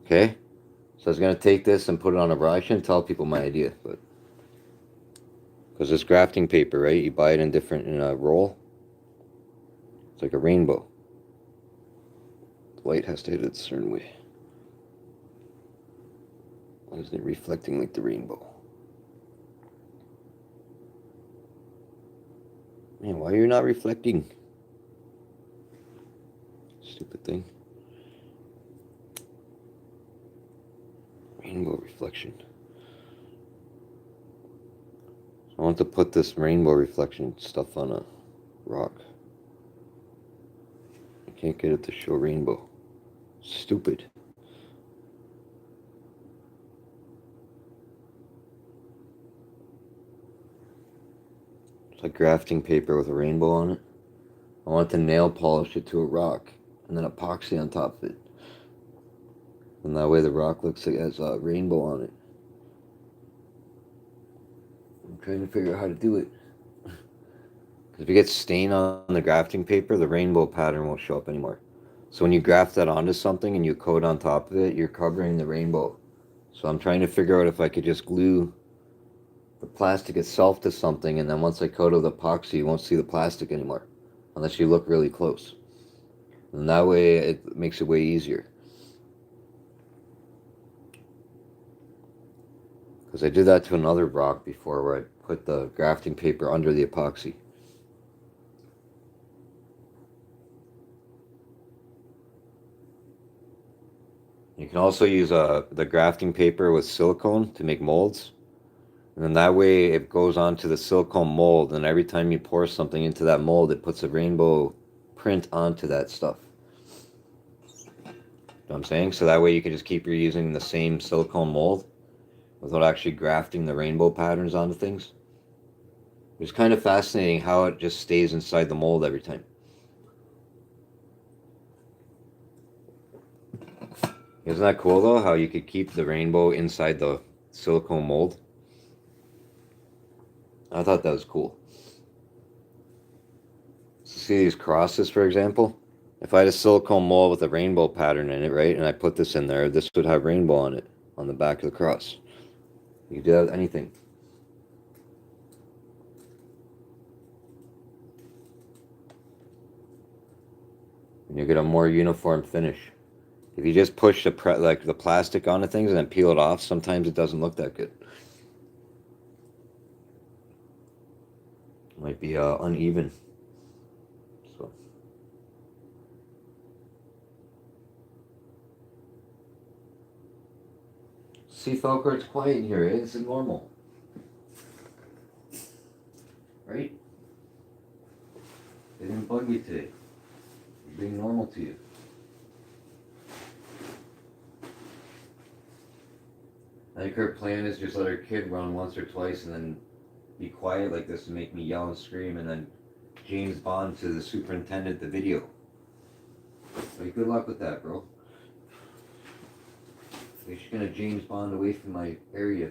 Okay? So I was going to take this and put it on a rock. I shouldn't tell people my idea, but... Because it's grafting paper, right? You buy it in a roll. It's like a rainbow. The light has to hit it a certain way. Why isn't it reflecting like the rainbow? Man, why are you not reflecting? Stupid thing. Rainbow reflection. I want to put this rainbow reflection stuff on a rock. I can't get it to show rainbow. Stupid. It's like grafting paper with a rainbow on it. I want to nail polish it to a rock and then epoxy on top of it. And that way the rock looks like it has a rainbow on it. I'm trying to figure out how to do it. Because if it gets stain on the grafting paper, the rainbow pattern won't show up anymore. So when you graft that onto something and you coat on top of it, you're covering the rainbow. So I'm trying to figure out if I could just glue the plastic itself to something, and then once I coat it with epoxy, you won't see the plastic anymore. Unless you look really close. And that way it makes it way easier. Because I did that to another rock before where I put the grafting paper under the epoxy. You can also use the grafting paper with silicone to make molds. And then that way it goes onto the silicone mold, and every time you pour something into that mold, it puts a rainbow print onto that stuff. You know what I'm saying? So that way you can just keep reusing the same silicone mold without actually grafting the rainbow patterns onto things. It's kind of fascinating how it just stays inside the mold every time. Isn't that cool though, how you could keep the rainbow inside the silicone mold? I thought that was cool. So see these crosses, for example? If I had a silicone mold with a rainbow pattern in it, right, and I put this in there, this would have rainbow on it, on the back of the cross. You can do that with anything. And you get a more uniform finish. If you just push the the plastic onto things and then peel it off, sometimes it doesn't look that good. It might be uneven. So. See, Falco, it's quiet in here, eh? This is normal. Right? They didn't bug you today. They're being normal to you. I think her plan is just let her kid run once or twice and then be quiet like this and make me yell and scream, and then James Bond to the superintendent the video. Like, good luck with that, bro. Like, she's gonna James Bond away from my area.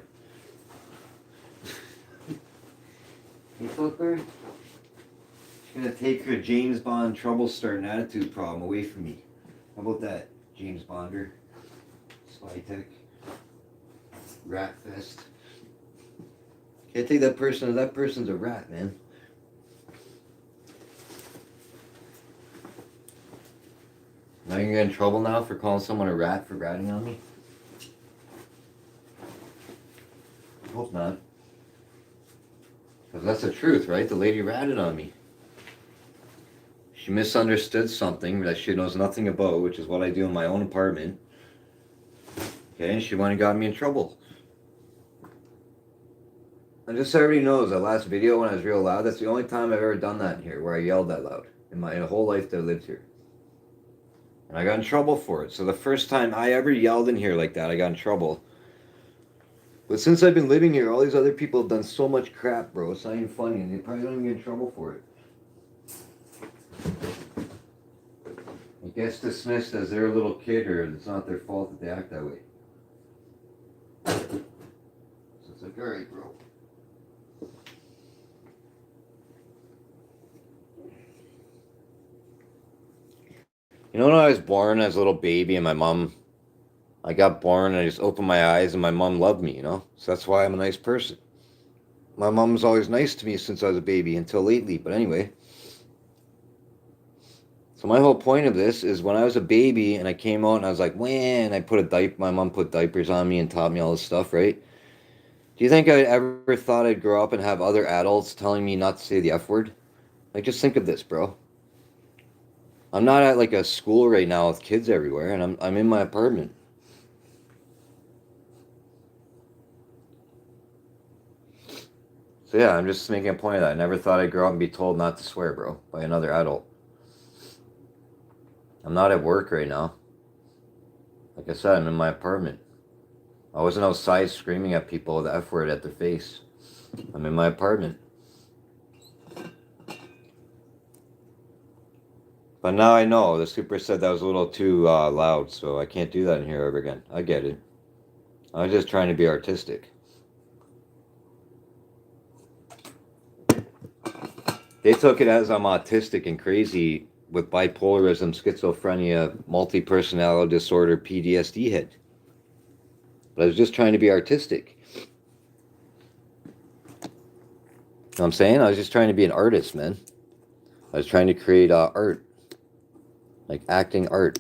Hey, Flipper? She's gonna take her James Bond trouble starting attitude problem away from me. How about that, James Bonder? Spy Tech. Rat Fest. Can't take that person. That person's a rat, man. Now you're gonna get in trouble now for calling someone a rat for ratting on me? I hope not. Because that's the truth, right? The lady ratted on me. She misunderstood something that she knows nothing about, which is what I do in my own apartment. Okay, and she went and got me in trouble. And just so everybody knows, that last video when I was real loud, that's the only time I've ever done that in here, where I yelled that loud in my whole life that I lived here. And I got in trouble for it. So the first time I ever yelled in here like that, I got in trouble. But since I've been living here, all these other people have done so much crap, bro. It's not even funny, and they probably don't even get in trouble for it. It gets dismissed as they're a little kid, or it's not their fault that they act that way. So it's like, alright, bro. You know, when I was born as a little baby and I got born and I just opened my eyes and my mom loved me, you know? So that's why I'm a nice person. My mom was always nice to me since I was a baby until lately, but anyway. So my whole point of this is when I was a baby and I came out and I was like, when I put a diaper, my mom put diapers on me and taught me all this stuff, right? Do you think I ever thought I'd grow up and have other adults telling me not to say the F word? Like, just think of this, bro. I'm not at like a school right now with kids everywhere, and I'm in my apartment. So yeah, I'm just making a point of that. I never thought I'd grow up and be told not to swear, bro, by another adult. I'm not at work right now. Like I said, I'm in my apartment. I wasn't outside screaming at people the F word at their face. I'm in my apartment. But now I know the super said that was a little too loud, so I can't do that in here ever again. I get it. I was just trying to be artistic. They took it as I'm autistic and crazy with bipolarism, schizophrenia, multi-personality disorder, PTSD hit. But I was just trying to be artistic. You know what I'm saying? I was just trying to be an artist, man. I was trying to create art. Like acting art.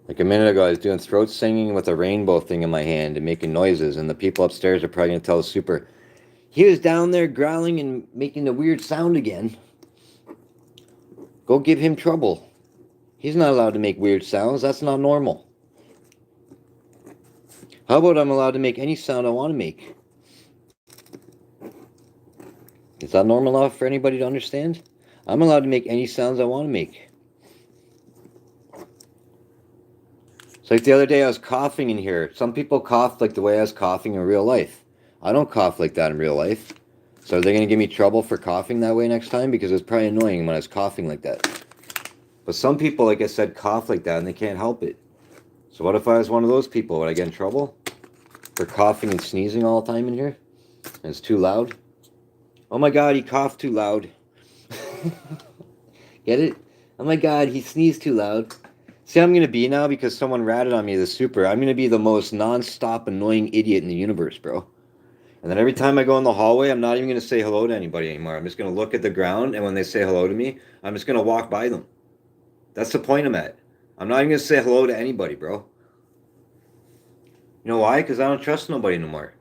Like a minute ago, I was doing throat singing with a rainbow thing in my hand and making noises, and the people upstairs are probably going to tell the super, he was down there growling and making a weird sound again. Go give him trouble. He's not allowed to make weird sounds. That's not normal. How about I'm allowed to make any sound I want to make? Is that normal enough for anybody to understand? I'm allowed to make any sounds I want to make. It's like the other day I was coughing in here. Some people cough like the way I was coughing in real life. I don't cough like that in real life. So are they going to give me trouble for coughing that way next time? Because it's probably annoying when I was coughing like that. But some people, like I said, cough like that and they can't help it. So what if I was one of those people? Would I get in trouble for coughing and sneezing all the time in here? And it's too loud? Oh my god, he coughed too loud. Get it? Oh my god, he sneezed too loud. See how I'm going to be now because someone ratted on me the super. I'm going to be the most non-stop annoying idiot in the universe, bro. And then every time I go in the hallway, I'm not even going to say hello to anybody anymore. I'm just going to look at the ground, and when they say hello to me, I'm just going to walk by them. That's the point I'm at. I'm not even going to say hello to anybody, bro. You know why? Because I don't trust nobody anymore.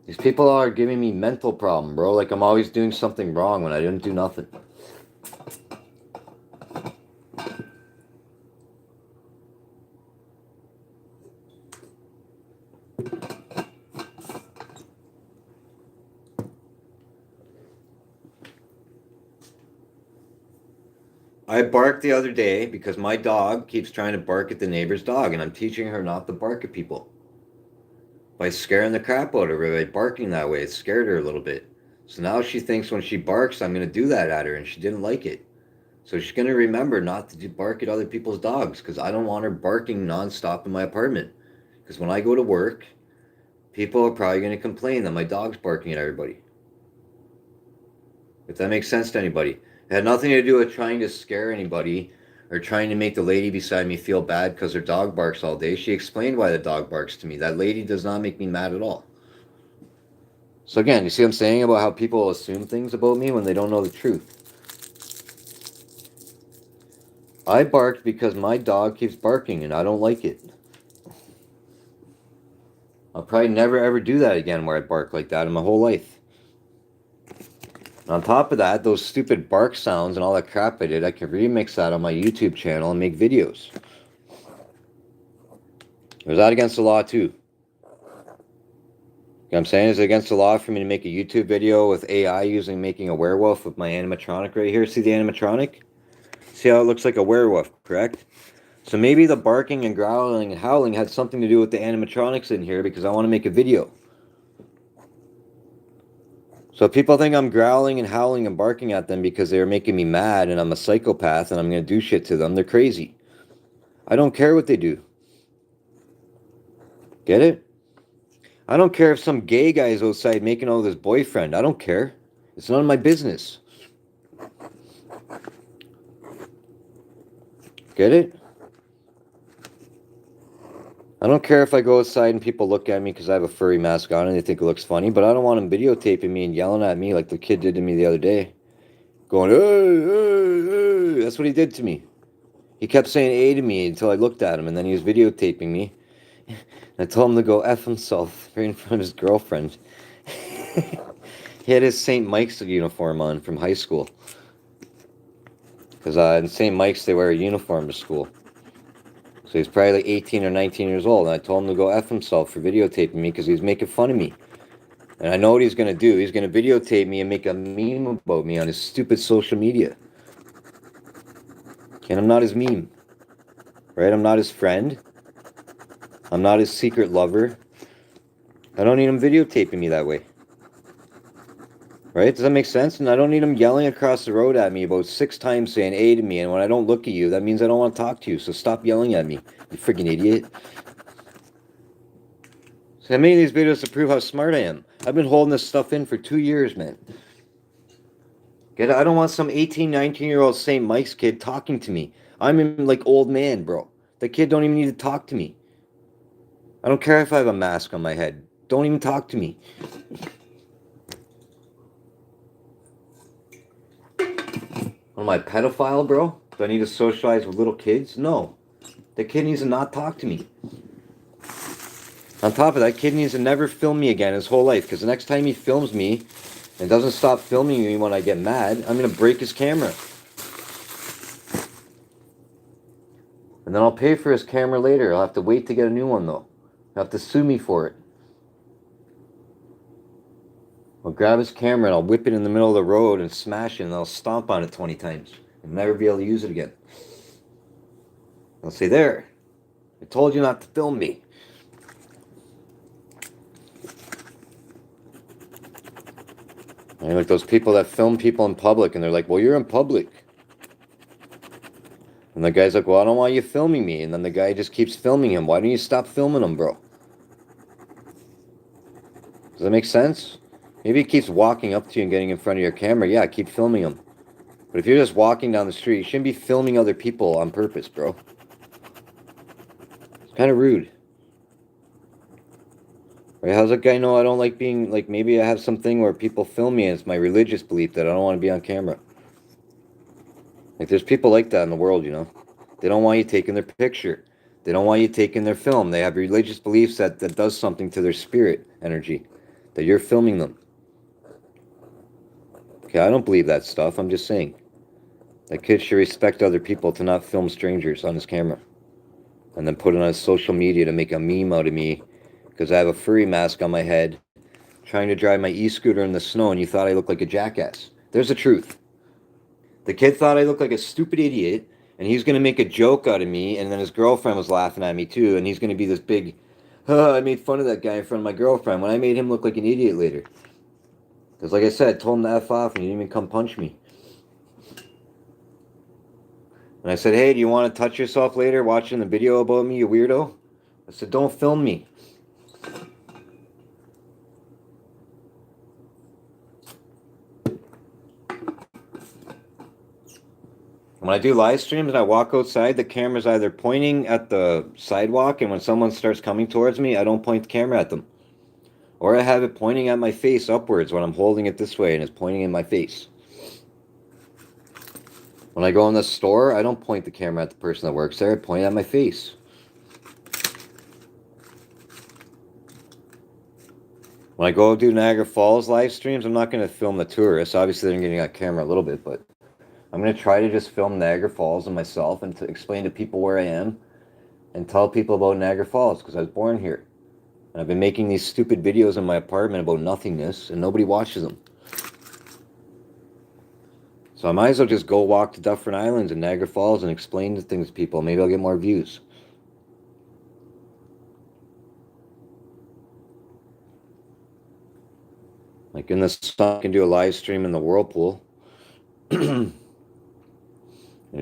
These people are giving me mental problem, bro. Like I'm always doing something wrong when I didn't do nothing. I barked the other day because my dog keeps trying to bark at the neighbor's dog, and I'm teaching her not to bark at people. By scaring the crap out of her by barking that way, it scared her a little bit. So now she thinks when she barks, I'm going to do that at her, and she didn't like it. So she's going to remember not to bark at other people's dogs because I don't want her barking nonstop in my apartment. Because when I go to work, people are probably going to complain that my dog's barking at everybody. If that makes sense to anybody. It had nothing to do with trying to scare anybody or trying to make the lady beside me feel bad because her dog barks all day. She explained why the dog barks to me. That lady does not make me mad at all. So again, you see what I'm saying about how people assume things about me when they don't know the truth. I barked because my dog keeps barking and I don't like it. I'll probably never ever do that again where I bark like that in my whole life. And on top of that, those stupid bark sounds and all that crap I did, I could remix that on my YouTube channel and make videos. Or is that against the law too? You know what I'm saying? Is it against the law for me to make a YouTube video with AI making a werewolf with my animatronic right here? See the animatronic? See how it looks like a werewolf, correct? So maybe the barking and growling and howling had something to do with the animatronics in here because I want to make a video. So if people think I'm growling and howling and barking at them because they're making me mad and I'm a psychopath and I'm going to do shit to them, they're crazy. I don't care what they do. Get it? I don't care if some gay guy is outside making out with his boyfriend. I don't care. It's none of my business. Get it? I don't care if I go outside and people look at me because I have a furry mask on and they think it looks funny, but I don't want them videotaping me and yelling at me like the kid did to me the other day. Going, hey, hey, hey. That's what he did to me. He kept saying A to me until I looked at him, and then he was videotaping me. I told him to go F himself right in front of his girlfriend. He had his St. Mike's uniform on from high school. Because in St. Mike's, they wear a uniform to school. So he's probably like 18 or 19 years old, and I told him to go F himself for videotaping me because he was making fun of me. And I know what he's going to do. He's going to videotape me and make a meme about me on his stupid social media. And I'm not his meme. Right? I'm not his friend. I'm not his secret lover. I don't need him videotaping me that way. Right? Does that make sense? And I don't need him yelling across the road at me about 6 times saying A to me, and when I don't look at you, that means I don't want to talk to you, so stop yelling at me, you freaking idiot. So I made these videos to prove how smart I am. I've been holding this stuff in for 2 years, man. I don't want some 18, 19-year-old St. Mike's kid talking to me. I'm in like old man, bro. The kid don't even need to talk to me. I don't care if I have a mask on my head. Don't even talk to me. Am I a pedophile, bro? Do I need to socialize with little kids? No. The kid needs to not talk to me. On top of that, kid needs to never film me again his whole life, because the next time he films me and doesn't stop filming me when I get mad, I'm going to break his camera. And then I'll pay for his camera later. I'll have to wait to get a new one, though. He'll have to sue me for it. I'll grab his camera and I'll whip it in the middle of the road and smash it, and I'll stomp on it 20 times and never be able to use it again. I'll say, there, I told you not to film me. And like those people that film people in public, and they're like, well, you're in public. And the guy's like, well, I don't want you filming me. And then the guy just keeps filming him. Why don't you stop filming him, bro? Does that make sense? Maybe he keeps walking up to you and getting in front of your camera. Yeah, keep filming him. But if you're just walking down the street, you shouldn't be filming other people on purpose, bro. It's kind of rude. Right? How's that guy know I don't like being, like, maybe I have something where people film me and it's my religious belief that I don't want to be on camera. Like, there's people like that in the world, you know? They don't want you taking their picture. They don't want you taking their film. They have religious beliefs that does something to their spirit energy, that you're filming them. Okay, I don't believe that stuff. I'm just saying. That kid should respect other people to not film strangers on his camera. And then put it on his social media to make a meme out of me because I have a furry mask on my head trying to drive my e-scooter in the snow, and you thought I looked like a jackass. There's the truth. The kid thought I looked like a stupid idiot, and he's going to make a joke out of me, and then his girlfriend was laughing at me too, and he's going to be this big, I made fun of that guy in front of my girlfriend when I made him look like an idiot later. Because like I said, I told him to F off, and he didn't even come punch me. And I said, hey, do you want to touch yourself later watching the video about me, you weirdo? I said, don't film me. When I do live streams and I walk outside, the camera's either pointing at the sidewalk, and when someone starts coming towards me, I don't point the camera at them. Or I have it pointing at my face upwards when I'm holding it this way and it's pointing in my face. When I go in the store, I don't point the camera at the person that works there. I point it at my face. When I go do Niagara Falls live streams, I'm not going to film the tourists. Obviously, they're getting on camera a little bit, but I'm going to try to just film Niagara Falls and myself and to explain to people where I am and tell people about Niagara Falls because I was born here. And I've been making these stupid videos in my apartment about nothingness and nobody watches them. So I might as well just go walk to Dufferin Islands and Niagara Falls and explain the things to people. Maybe I'll get more views. Like in the sun, I can do a live stream in the whirlpool. And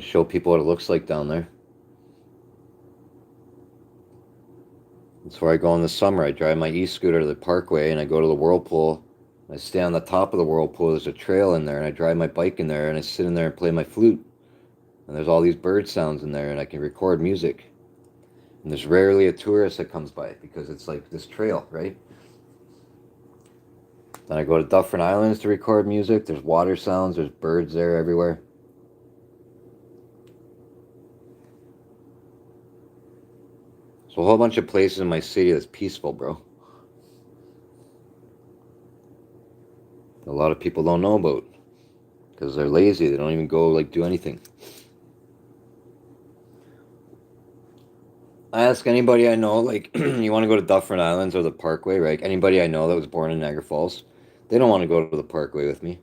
show people what it looks like down there. That's where I go in the summer. I drive my e-scooter to the parkway and I go to the whirlpool. I stay on the top of the whirlpool. There's a trail in there, and I drive my bike in there, and I sit in there and play my flute. And there's all these bird sounds in there, and I can record music. And there's rarely a tourist that comes by because it's like this trail, right? Then I go to Dufferin Islands to record music. There's water sounds, there's birds there everywhere. So a whole bunch of places in my city that's peaceful, bro. A lot of people don't know about because they're lazy. They don't even go like do anything. I ask anybody I know, like, you want to go to Dufferin Islands or the Parkway, right? Anybody I know that was born in Niagara Falls, they don't want to go to the Parkway with me.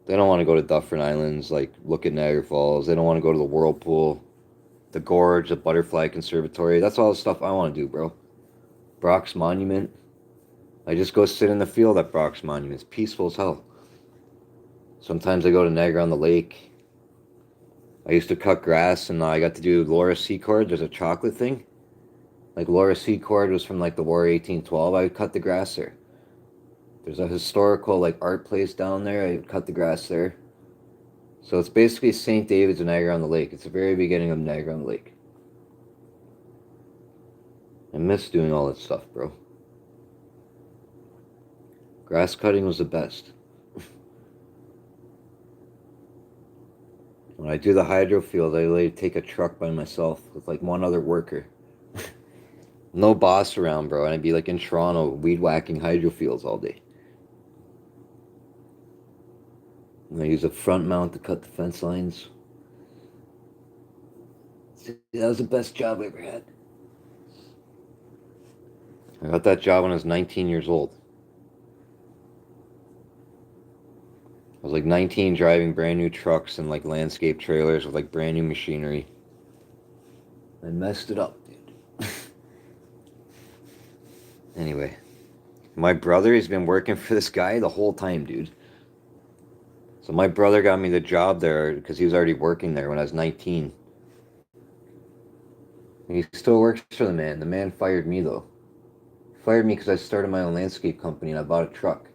They don't want to go to Dufferin Islands, like, look at Niagara Falls. They don't want to go to the Whirlpool, the Gorge, the Butterfly Conservatory. That's all the stuff I want to do, bro. Brock's Monument. I just go sit in the field at Brock's Monument. It's peaceful as hell. Sometimes I go to Niagara on the Lake. I used to cut grass, and I got to do Laura Secord. There's a chocolate thing. Like Laura Secord was from like the War 1812. I would cut the grass there. There's a historical like art place down there. I would cut the grass there. So it's basically St. David's of Niagara on the Lake. It's the very beginning of Niagara on the Lake. I miss doing all that stuff, bro. Grass cutting was the best. When I do the hydro field, I literally take a truck by myself with like one other worker. No boss around, bro. And I'd be like in Toronto weed whacking hydro fields all day. And I use a front mount to cut the fence lines. That was the best job I ever had. I got that job when I was 19 years old. I was like 19 driving brand new trucks and like landscape trailers with like brand new machinery. I messed it up, dude. Anyway, my brother, he's been working for this guy the whole time, dude. So my brother got me the job there because he was already working there when I was 19. And he still works for the man. The man fired me though. He fired me because I started my own landscape company and I bought a truck.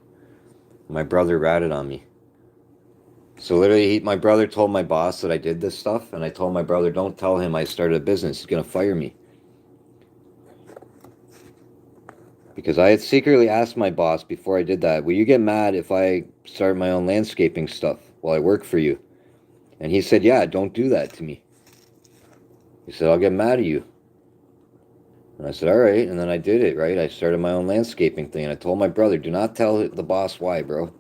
My brother ratted on me. So literally, my brother told my boss that I did this stuff, and I told my brother, don't tell him I started a business. He's going to fire me. Because I had secretly asked my boss before I did that, will you get mad if I start my own landscaping stuff while I work for you? And he said, yeah, don't do that to me. He said, I'll get mad at you. And I said, all right. And then I did it, right? I started my own landscaping thing, and I told my brother, do not tell the boss why, bro.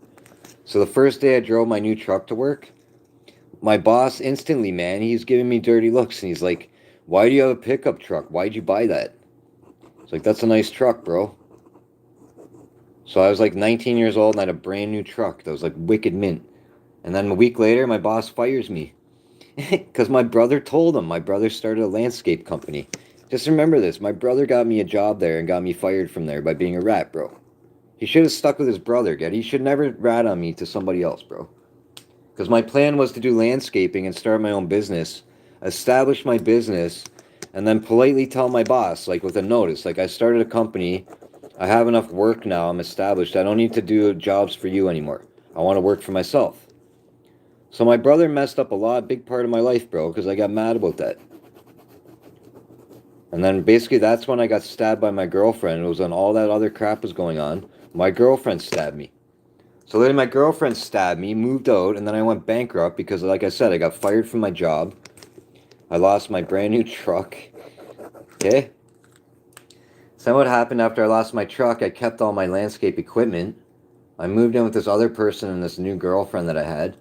So the first day I drove my new truck to work, my boss instantly, man, he's giving me dirty looks, and he's like, why do you have a pickup truck? Why'd you buy that? It's like, that's a nice truck, bro. So I was like 19 years old and I had a brand new truck that was like wicked mint. And then a week later, my boss fires me because my brother told him. My brother started a landscape company. Just remember this, my brother got me a job there and got me fired from there by being a rat, bro. He should have stuck with his brother, Get. He should never rat on me to somebody else, bro. Because my plan was to do landscaping and start my own business, establish my business, and then politely tell my boss, like with a notice, like I started a company, I have enough work now, I'm established, I don't need to do jobs for you anymore. I want to work for myself. So my brother messed up big part of my life, bro, because I got mad about that. And then basically that's when I got stabbed by my girlfriend. It was when all that other crap was going on. My girlfriend stabbed me. So then my girlfriend stabbed me, moved out, and then I went bankrupt because, like I said, I got fired from my job. I lost my brand new truck. Okay? So what happened after I lost my truck, I kept all my landscape equipment. I moved in with this other person and this new girlfriend that I had.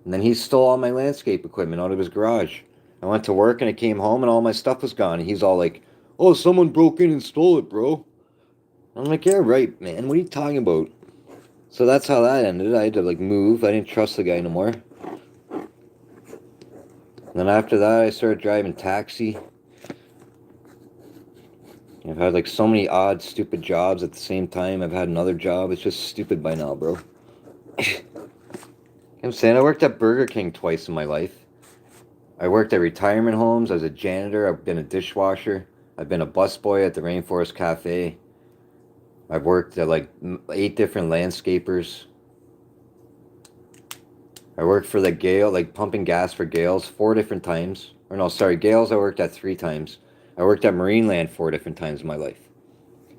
And then he stole all my landscape equipment out of his garage. I went to work and I came home and all my stuff was gone. And he's all like, oh, someone broke in and stole it, bro. I'm like, yeah, right, man. What are you talking about? So that's how that ended. I had to like move. I didn't trust the guy no more. And then after that, I started driving taxi. I've had like so many odd, stupid jobs at the same time. I've had another job. It's just stupid by now, bro. I'm saying I worked at Burger King twice in my life. I worked at retirement homes as a janitor. I've been a dishwasher. I've been a busboy at the Rainforest Cafe. I've worked at like 8 different landscapers. I worked for the Gale, like pumping gas for Gales 4 different times. Or no, sorry, Gales I worked at 3 times. I worked at Marineland 4 different times in my life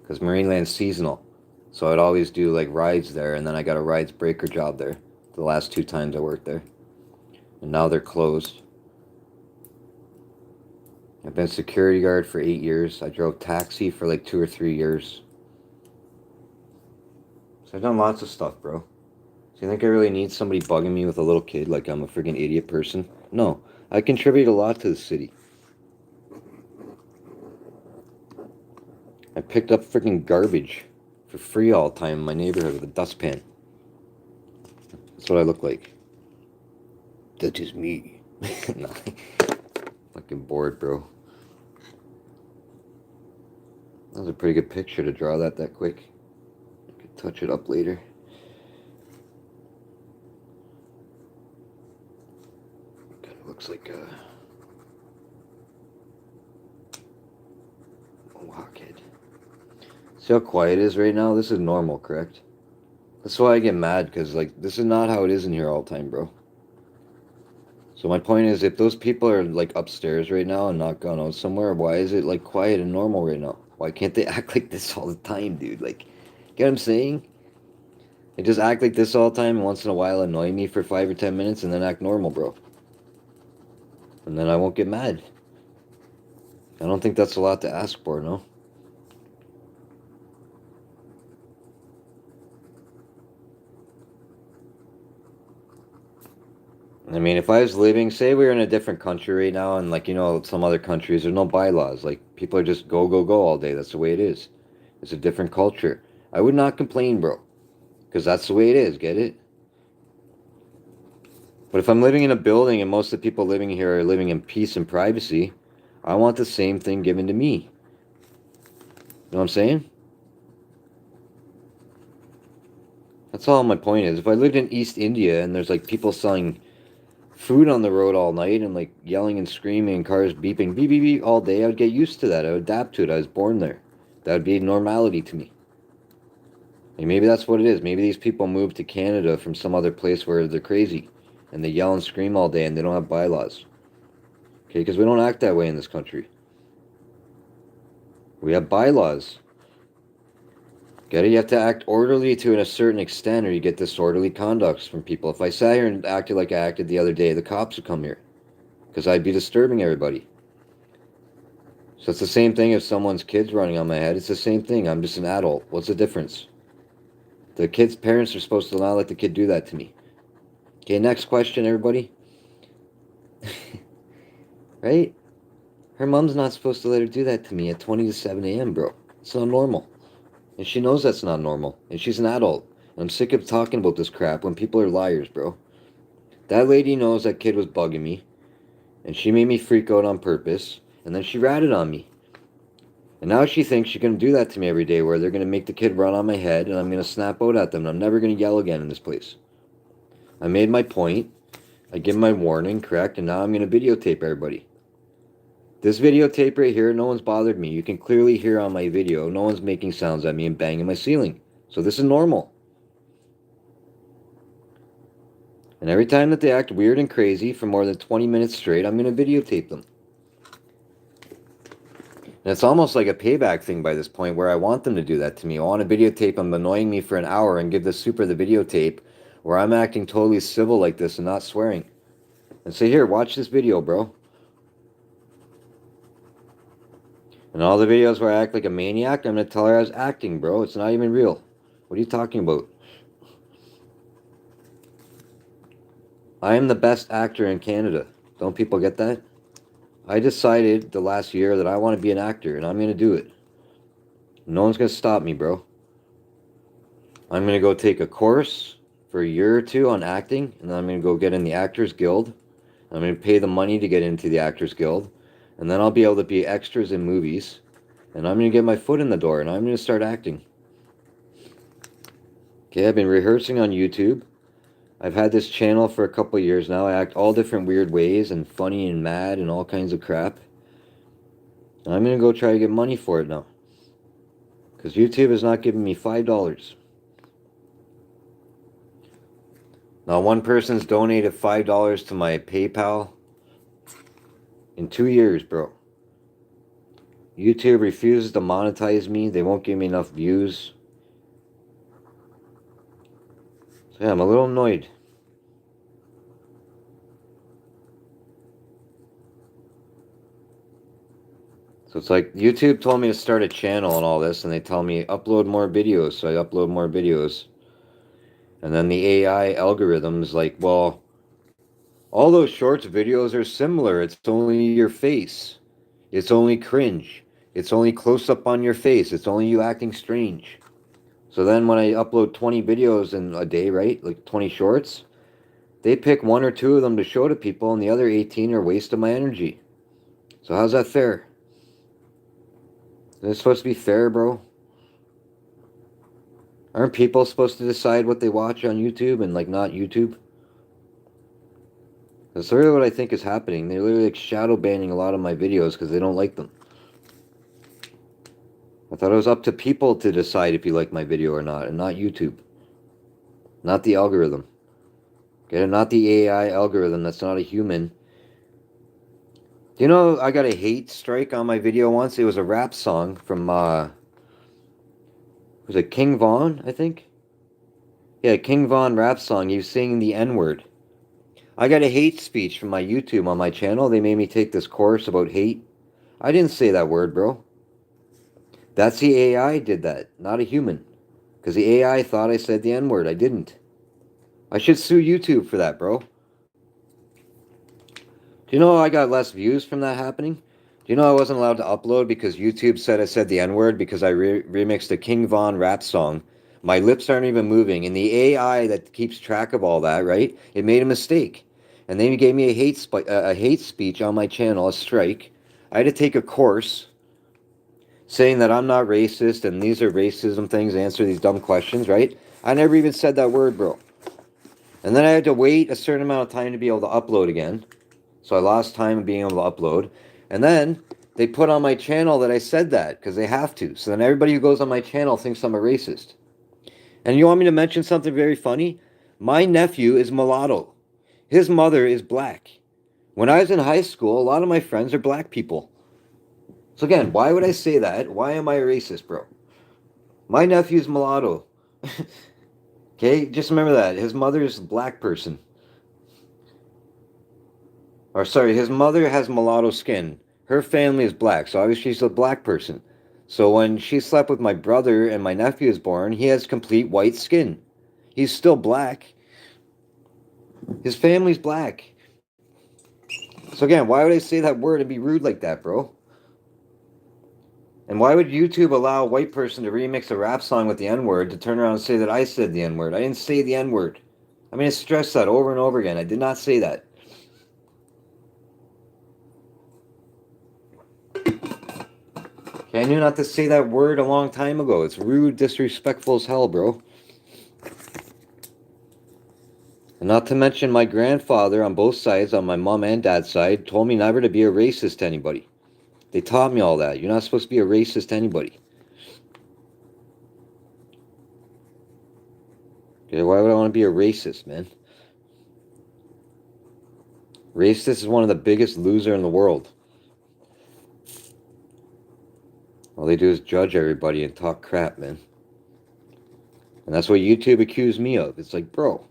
because Marineland's seasonal. So I'd always do like rides there, and then I got a rides breaker job there the last 2 times I worked there. And now they're closed. I've been security guard for 8 years. I drove taxi for like 2 or 3 years. So I've done lots of stuff, bro. So you think I really need somebody bugging me with a little kid like I'm a freaking idiot person? No. I contribute a lot to the city. I picked up freaking garbage for free all the time in my neighborhood with a dustpan. That's what I look like. That is me. Nah. Fucking bored, bro. That was a pretty good picture to draw that quick. I could touch it up later. Kind of looks like a Mohawkhead. See how quiet it is right now? This is normal, correct? That's why I get mad, because like this is not how it is in here all the time, bro. So my point is, if those people are like upstairs right now and not gone out somewhere, why is it like quiet and normal right now? Why can't they act like this all the time, dude? Like, get what I'm saying? They just act like this all the time and once in a while annoy me for 5 or 10 minutes and then act normal, bro. And then I won't get mad. I don't think that's a lot to ask for, no? I mean, if I was living, say we were in a different country right now, and like, some other countries, there's no bylaws. Like, people are just go, go, go all day. That's the way it is. It's a different culture. I would not complain, bro, because that's the way it is. Get it? But if I'm living in a building and most of the people living here are living in peace and privacy, I want the same thing given to me. You know what I'm saying? That's all my point is. If I lived in East India and there's like people selling food on the road all night and like yelling and screaming and cars beeping beep beep beep all day, I would get used to that. I would adapt to it. I was born there. That would be normality to me. And maybe that's what it is. Maybe these people moved to Canada from some other place where they're crazy and they yell and scream all day and they don't have bylaws. Okay, because we don't act that way in this country. We have bylaws. Get it? You have to act orderly to a certain extent or you get disorderly conducts from people. If I sat here and acted like I acted the other day, the cops would come here because I'd be disturbing everybody. So it's the same thing if someone's kid's running on my head. It's the same thing. I'm just an adult. What's the difference? The kid's parents are supposed to not let the kid do that to me. Okay, next question, everybody. Right? Her mom's not supposed to let her do that to me at 20 to 7 a.m., bro. It's not normal. And she knows that's not normal. And she's an adult. And I'm sick of talking about this crap when people are liars, bro. That lady knows that kid was bugging me. And she made me freak out on purpose. And then she ratted on me. And now she thinks she's going to do that to me every day where they're going to make the kid run on my head and I'm going to snap out at them and I'm never going to yell again in this place. I made my point. I give my warning, correct? And now I'm going to videotape everybody. This videotape right here, no one's bothered me. You can clearly hear on my video, no one's making sounds at me and banging my ceiling. So this is normal. And every time that they act weird and crazy for more than 20 minutes straight, I'm going to videotape them. And it's almost like a payback thing by this point where I want them to do that to me. I want to videotape them annoying me for an hour and give the super the videotape where I'm acting totally civil like this and not swearing. And say, here, watch this video, bro. And all the videos where I act like a maniac, I'm going to tell her I was acting, bro. It's not even real. What are you talking about? I am the best actor in Canada. Don't people get that? I decided the last year that I want to be an actor, and I'm going to do it. No one's going to stop me, bro. I'm going to go take a course for a year or two on acting, and then I'm going to go get in the Actors Guild. I'm going to pay the money to get into the Actors Guild, and then I'll be able to be extras in movies, and I'm going to get my foot in the door, and I'm going to start acting. Okay, I've been rehearsing on YouTube. I've had this channel for a couple of years now. I act all different weird ways and funny and mad and all kinds of crap. And I'm going to go try to get money for it now. Because YouTube is not giving me $5. Now, one person's donated $5 to my PayPal in 2 years, bro. YouTube refuses to monetize me. They won't give me enough views. So yeah, I'm a little annoyed. So it's like YouTube told me to start a channel and all this, and they tell me upload more videos. So I upload more videos. And then the AI algorithm is like, well, all those shorts videos are similar. It's only your face. It's only cringe. It's only close up on your face. It's only you acting strange. So then when I upload 20 videos in a day, right? Like 20 shorts, they pick one or two of them to show to people, and the other 18 are waste of my energy. So how's that fair? Is it supposed to be fair, bro? Aren't people supposed to decide what they watch on YouTube and like not YouTube? That's literally what I think is happening. They're literally like shadow banning a lot of my videos because they don't like them. I thought it was up to people to decide if you like my video or not, and not YouTube. Not the algorithm. Get it? Not the AI algorithm. That's not a human. Do you know I got a hate strike on my video once? It was a rap song from was it King Von, I think? Yeah, King Von rap song. He was singing the N-word. I got a hate speech from my YouTube on my channel. They made me take this course about hate. I didn't say that word, bro. That's the AI did that, not a human. Because the AI thought I said the N-word. I didn't. I should sue YouTube for that, bro. Do you know I got less views from that happening? Do you know I wasn't allowed to upload because YouTube said I said the N-word because I remixed a King Von rap song? My lips aren't even moving. And the AI that keeps track of all that, right? It made a mistake. And they gave me a hate speech on my channel, a strike. I had to take a course saying that I'm not racist and these are racism things, answer these dumb questions, right? I never even said that word, bro. And then I had to wait a certain amount of time to be able to upload again. So I lost time in being able to upload. And then they put on my channel that I said that because they have to. So then everybody who goes on my channel thinks I'm a racist. And you want me to mention something very funny? My nephew is mulatto. His mother is black. When I was in high school, a lot of my friends are black people. So again, why would I say that? Why am I a racist, bro? My nephew's mulatto. Okay, just remember that. His mother is a black person. Or sorry, his mother has mulatto skin. Her family is black, so obviously she's a black person. So when she slept with my brother and my nephew is born, he has complete white skin. He's still black. His family's black. So again, why would I say that word and be rude like that, bro? And why would YouTube allow a white person to remix a rap song with the N-word to turn around and say that I said the N-word? I didn't say the N-word. I mean, I stressed that over and over again. I did not say that. Okay, I knew not to say that word a long time ago. It's rude, disrespectful as hell, bro. And not to mention my grandfather on both sides, on my mom and dad's side, told me never to be a racist to anybody. They taught me all that. You're not supposed to be a racist to anybody. Okay, why would I want to be a racist, man? Racist is one of the biggest loser in the world. All they do is judge everybody and talk crap, man. And that's what YouTube accused me of. It's like, bro.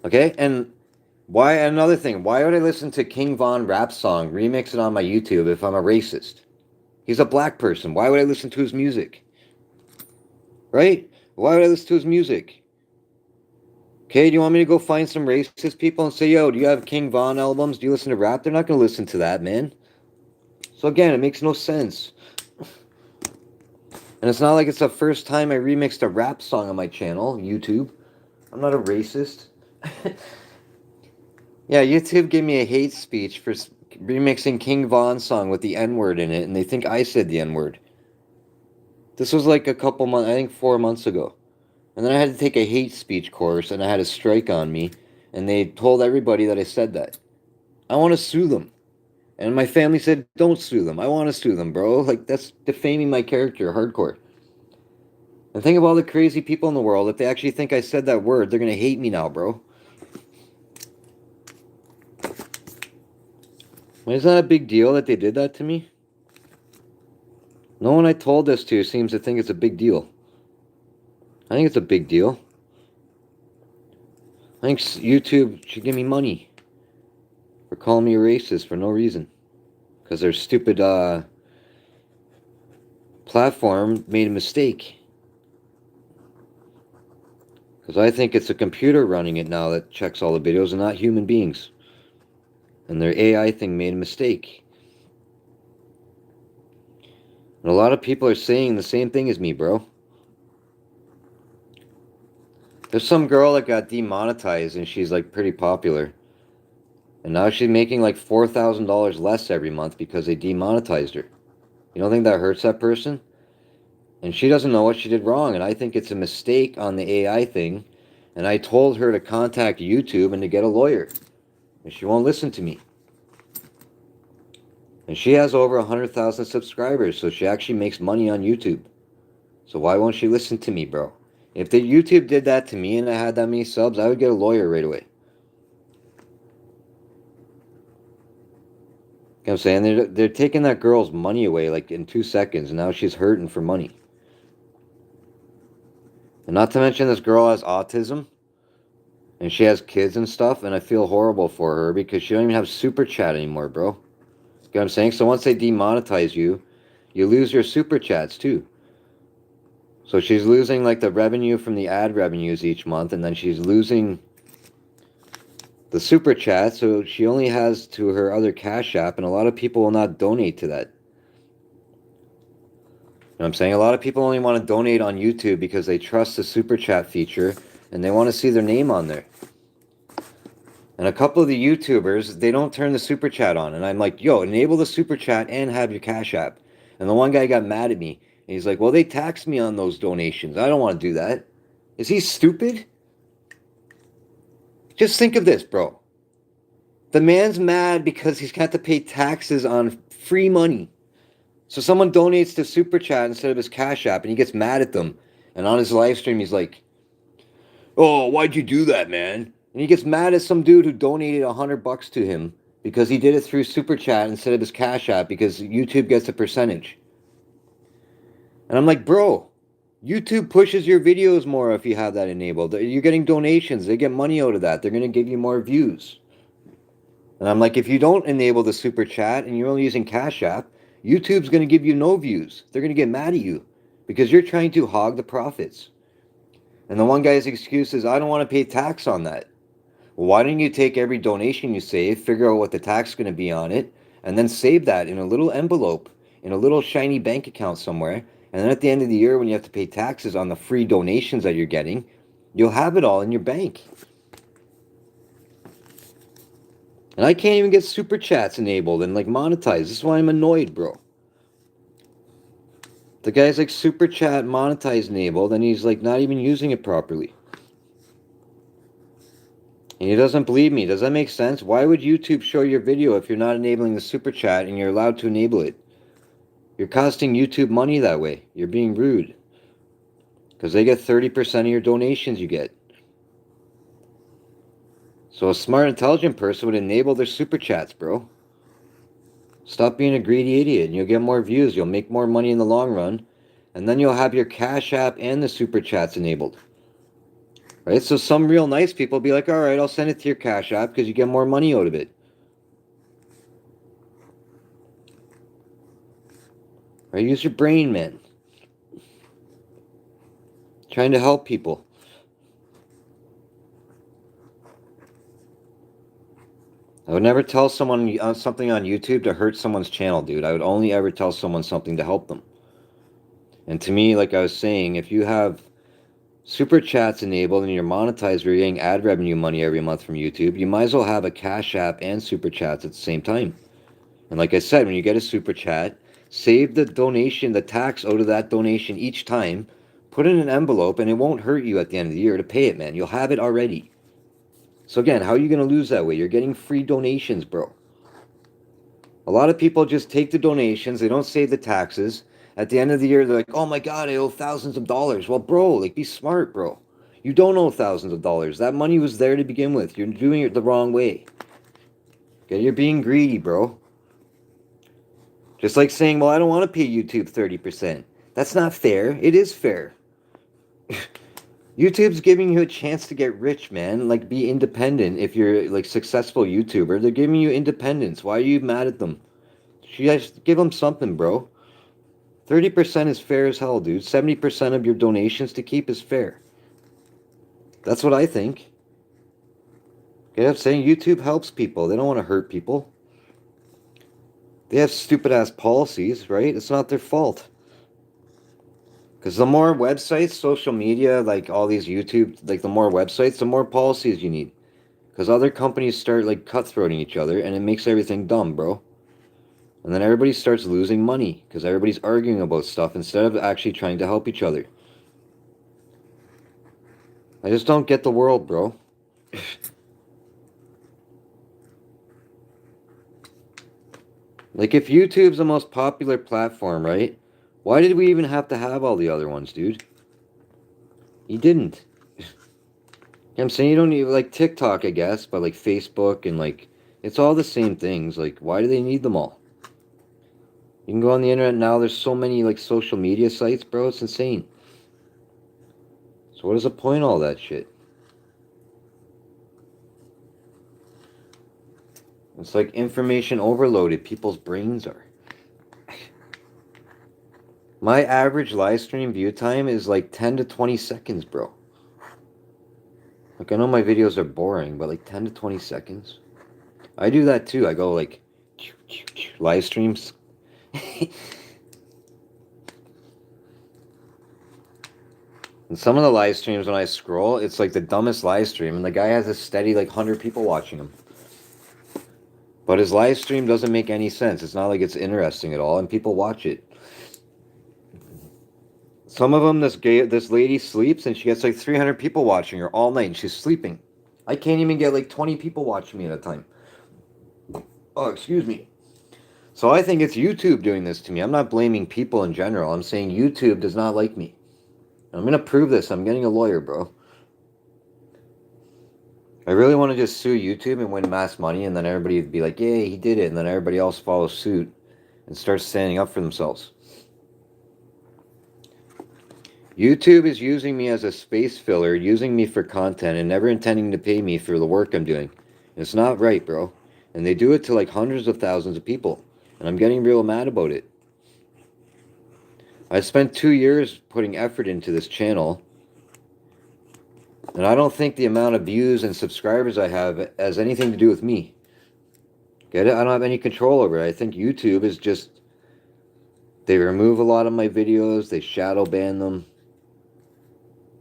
Okay, and why, another thing, why would I listen to King Von rap song, remix it on my YouTube if I'm a racist? He's a black person. Why would I listen to his music? Right? Why would I listen to his music? Okay, do you want me to go find some racist people and say, yo, do you have King Von albums? Do you listen to rap? They're not going to listen to that, man. So again, it makes no sense. And it's not like it's the first time I remixed a rap song on my channel, YouTube. I'm not a racist. Yeah, YouTube gave me a hate speech for remixing King Von's song with the N-word in it, and they think I said the N-word. This was like a couple months, I think 4 months ago. And then I had to take a hate speech course, and I had a strike on me, and they told everybody that I said that. I want to sue them. And my family said, don't sue them. I want to sue them, bro. Like, that's defaming my character, hardcore. And think of all the crazy people in the world. If they actually think I said that word, they're going to hate me now, bro. Isn't that a big deal that they did that to me? No one I told this to seems to think it's a big deal. I think it's a big deal. I think YouTube should give me money for calling me a racist for no reason. Because their stupid platform made a mistake. Because I think it's a computer running it now that checks all the videos and not human beings. And their AI thing made a mistake. And a lot of people are saying the same thing as me, bro. There's some girl that got demonetized and she's like pretty popular. And now she's making like $4,000 less every month because they demonetized her. You don't think that hurts that person? And she doesn't know what she did wrong. And I think it's a mistake on the AI thing. And I told her to contact YouTube and to get a lawyer. And she won't listen to me. And she has over 100,000 subscribers, so she actually makes money on YouTube. So why won't she listen to me, bro? If the YouTube did that to me and I had that many subs, I would get a lawyer right away. You know what I'm saying? They're taking that girl's money away like in 2 seconds, and now she's hurting for money. And not to mention this girl has autism, and she has kids and stuff, and I feel horrible for her because she don't even have Super Chat anymore, bro. You know what I'm saying? So once they demonetize you, you lose your Super Chats too. So she's losing like the revenue from the ad revenues each month, and then she's losing the Super Chat, so she only has to her other Cash App, and a lot of people will not donate to that. You know what I'm saying? A lot of people only want to donate on YouTube because they trust the Super Chat feature, and they want to see their name on there. And a couple of the YouTubers, they don't turn the Super Chat on, and I'm like, yo, enable the Super Chat and have your Cash App. And the one guy got mad at me, and he's like, well, they tax me on those donations. I don't want to do that. Is he stupid? Just think of this, bro. The man's mad because he's got to pay taxes on free money. So someone donates to Super Chat instead of his Cash App, and he gets mad at them. And on his live stream, he's like, oh, why'd you do that, man? And he gets mad at some dude who donated $100 to him because he did it through Super Chat instead of his Cash App because YouTube gets a percentage. And I'm like, bro, YouTube pushes your videos more if you have that enabled. You're getting donations. They get money out of that. They're going to give you more views. And I'm like, if you don't enable the Super Chat and you're only using Cash App, YouTube's going to give you no views. They're going to get mad at you because you're trying to hog the profits. And the one guy's excuse is, I don't want to pay tax on that. Well, why don't you take every donation you save, figure out what the tax is going to be on it, and then save that in a little envelope, in a little shiny bank account somewhere. And then at the end of the year, when you have to pay taxes on the free donations that you're getting, you'll have it all in your bank. And I can't even get Super Chats enabled and like monetized. This is why I'm annoyed, bro. The guy's like Super Chat monetized enabled, and he's like not even using it properly. And he doesn't believe me. Does that make sense? Why would YouTube show your video if you're not enabling the Super Chat and you're allowed to enable it? You're costing YouTube money that way. You're being rude. Because they get 30% of your donations you get. So a smart, intelligent person would enable their Super Chats, bro. Stop being a greedy idiot and you'll get more views. You'll make more money in the long run. And then you'll have your Cash App and the Super Chats enabled. Right? So some real nice people will be like, all right, I'll send it to your Cash App because you get more money out of it. Right? Use your brain, man. Trying to help people. I would never tell someone something on YouTube to hurt someone's channel, dude. I would only ever tell someone something to help them. And to me, like I was saying, if you have Super Chats enabled and you're monetized where you're getting ad revenue money every month from YouTube, you might as well have a Cash App and Super Chats at the same time. And like I said, when you get a Super Chat, save the donation, the tax out of that donation each time, put it in an envelope, and it won't hurt you at the end of the year to pay it, man. You'll have it already. So again, how are you going to lose that way? You're getting free donations, bro. A lot of people just take the donations, they don't save the taxes. At the end of the year, they're like, oh my God, I owe thousands of dollars. Well, bro, like, be smart, bro. You don't owe thousands of dollars. That money was there to begin with. You're doing it the wrong way. Okay, you're being greedy, bro. Just like saying, well, I don't want to pay YouTube 30%. That's not fair. It is fair. YouTube's giving you a chance to get rich, man. Like, be independent. If you're like successful YouTuber, they're giving you independence. Why are you mad at them? You guys give them something, bro. 30% is fair as hell, dude. 70% of your donations to keep is fair. That's what I think. Get up saying YouTube helps people. They don't want to hurt people. They have stupid ass policies, right? It's not their fault. Because the more websites, social media, like all these YouTube, like the more websites, the more policies you need. Because other companies start like cutthroating each other and it makes everything dumb, bro. And then everybody starts losing money because everybody's arguing about stuff instead of actually trying to help each other. I just don't get the world, bro. Like, if YouTube's the most popular platform, right? Why did we even have to have all the other ones, dude? You didn't. I'm saying you don't need, like, TikTok, I guess, but, like, Facebook and, like, it's all the same things. Like, why do they need them all? You can go on the internet now. There's so many, like, social media sites, bro. It's insane. So what is the point of all that shit? It's like information overloaded. People's brains are. My average live stream view time is like 10 to 20 seconds, bro. Like, I know my videos are boring, but like 10 to 20 seconds. I do that too. I go like live streams. And some of the live streams, when I scroll, it's like the dumbest live stream, and the guy has a steady like 100 people watching him. But his live stream doesn't make any sense. It's not like it's interesting at all, and people watch it. Some of them, this lady sleeps, and she gets like 300 people watching her all night, and she's sleeping. I can't even get like 20 people watching me at a time. Oh, excuse me. So I think it's YouTube doing this to me. I'm not blaming people in general. I'm saying YouTube does not like me. I'm going to prove this. I'm getting a lawyer, bro. I really want to just sue YouTube and win mass money, and then everybody would be like, yay, he did it. And then everybody else follows suit and starts standing up for themselves. YouTube is using me as a space filler, using me for content, and never intending to pay me for the work I'm doing. It's not right, bro. And they do it to like hundreds of thousands of people. And I'm getting real mad about it. I spent 2 years putting effort into this channel. And I don't think the amount of views and subscribers I have has anything to do with me. Get it? I don't have any control over it. I think YouTube is just... They remove a lot of my videos. They shadow ban them.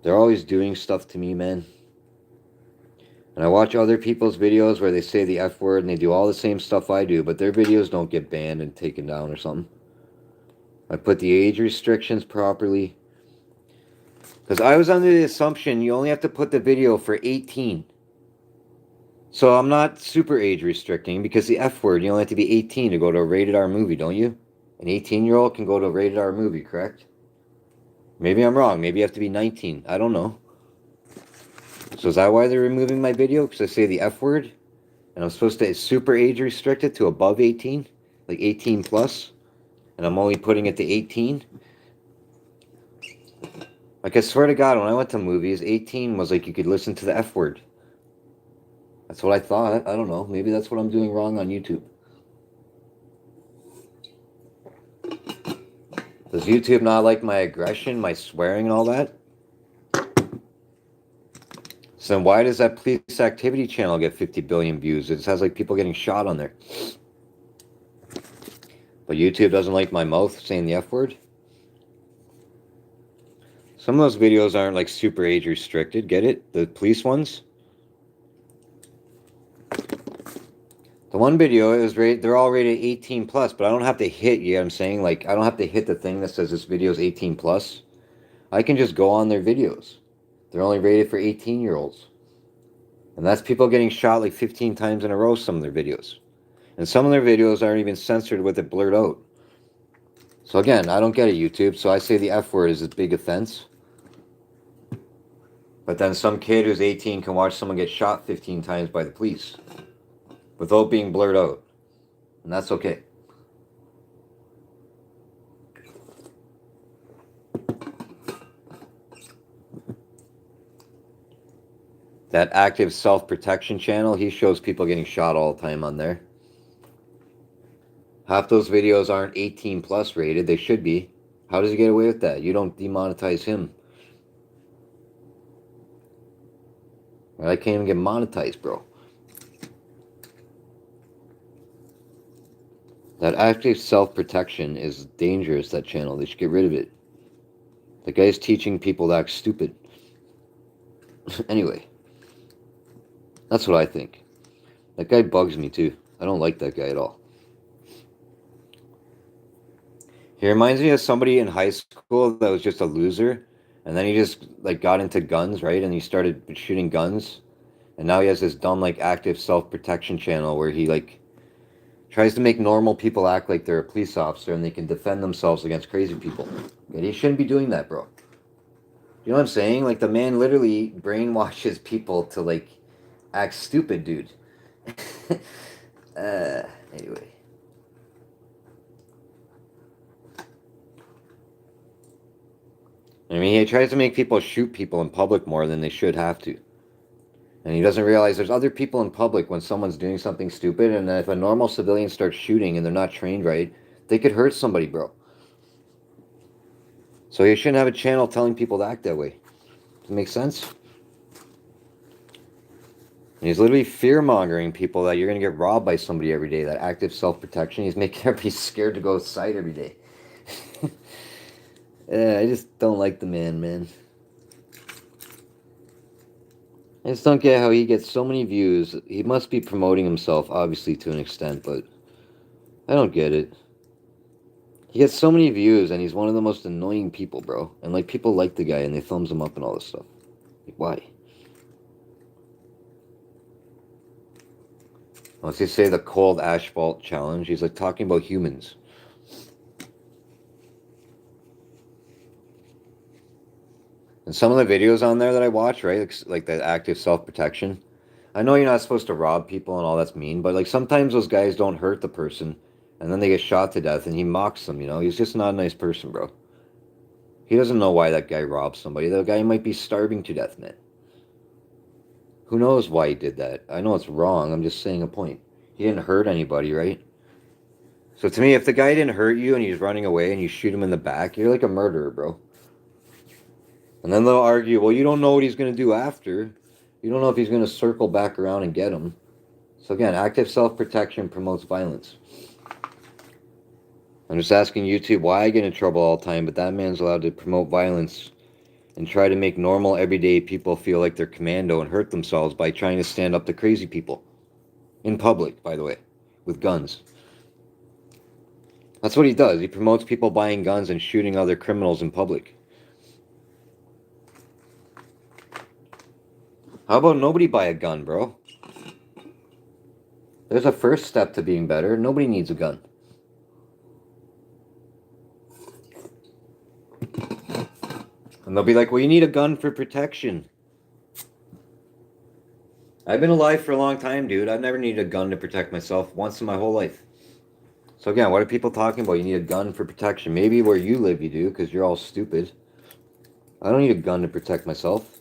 They're always doing stuff to me, man. And I watch other people's videos where they say the F word and they do all the same stuff I do, but their videos don't get banned and taken down or something. I put the age restrictions properly. Because I was under the assumption you only have to put the video for 18. So I'm not super age restricting, because the F word, you only have to be 18 to go to a rated R movie, don't you? An 18-year-old can go to a rated R movie, correct? Maybe I'm wrong. Maybe you have to be 19. I don't know. So is that why they're removing my video? Because I say the F word? And I'm supposed to super age restrict it to above 18? Like 18 plus? And I'm only putting it to 18? Like, I swear to God, when I went to movies, 18 was like you could listen to the F word. That's what I thought. I don't know. Maybe that's what I'm doing wrong on YouTube. Does YouTube not like my aggression, my swearing and all that? So then why does that police activity channel get 50 billion views? It just has like people getting shot on there. But YouTube doesn't like my mouth saying the F word? Some of those videos aren't like super age restricted, get it? The police ones? The one video is rated, they're all rated 18 plus, but I don't have to hit, you know what I'm saying? Like, I don't have to hit the thing that says this video is 18 plus. I can just go on their videos. They're only rated for 18-year-olds. And that's people getting shot like 15 times in a row, some of their videos. And some of their videos aren't even censored with it blurred out. So again, I don't get it, YouTube. So I say the F word is a big offense. But then some kid who's 18 can watch someone get shot 15 times by the police without being blurred out. And that's okay. That active self-protection channel, he shows people getting shot all the time on there. Half those videos aren't 18 plus rated. They should be. How does he get away with that? You don't demonetize him. I can't even get monetized, bro. That active self-protection is dangerous, that channel. They should get rid of it. The guy's teaching people to act stupid. Anyway, that's what I think. That guy bugs me too. I don't like that guy at all. He reminds me of somebody in high school that was just a loser, and then he just like got into guns, right? And he started shooting guns, and now he has this dumb like active self-protection channel where he like tries to make normal people act like they're a police officer and they can defend themselves against crazy people. And he shouldn't be doing that, bro. You know what I'm saying? Like the man literally brainwashes people to like act stupid, dude. Anyway. I mean, he tries to make people shoot people in public more than they should have to. And he doesn't realize there's other people in public when someone's doing something stupid, and if a normal civilian starts shooting and they're not trained right, they could hurt somebody, bro. So you shouldn't have a channel telling people to act that way. Does it make sense? And he's literally fear-mongering people that you're going to get robbed by somebody every day. That active self-protection. He's making everybody scared to go outside every day. Yeah, I just don't like the man. I just don't get how he gets so many views. He must be promoting himself, obviously, to an extent, but I don't get it. He gets so many views, and he's one of the most annoying people, bro. And, like, people like the guy, and they thumbs him up and all this stuff. Like, why? Let's just say the cold asphalt challenge. He's, like, talking about humans. And some of the videos on there that I watch, right, like the active self-protection, I know you're not supposed to rob people and all that's mean, but like sometimes those guys don't hurt the person and then they get shot to death and he mocks them, you know? He's just not a nice person, bro. He doesn't know why that guy robbed somebody. The guy might be starving to death, man. Who knows why he did that? I know it's wrong. I'm just saying a point. He didn't hurt anybody, right? So to me, if the guy didn't hurt you and he's running away and you shoot him in the back, you're like a murderer, bro. And then they'll argue, well, you don't know what he's going to do after. You don't know if he's going to circle back around and get him. So again, active self-protection promotes violence. I'm just asking YouTube why I get in trouble all the time, but that man's allowed to promote violence and try to make normal, everyday people feel like they're commando and hurt themselves by trying to stand up to crazy people. In public, by the way, with guns. That's what he does. He promotes people buying guns and shooting other criminals in public. How about nobody buy a gun, bro? There's a first step to being better. Nobody needs a gun. And they'll be like, well, you need a gun for protection. I've been alive for a long time, dude. I've never needed a gun to protect myself once in my whole life. So again, what are people talking about? You need a gun for protection. Maybe where you live you do, because you're all stupid. I don't need a gun to protect myself.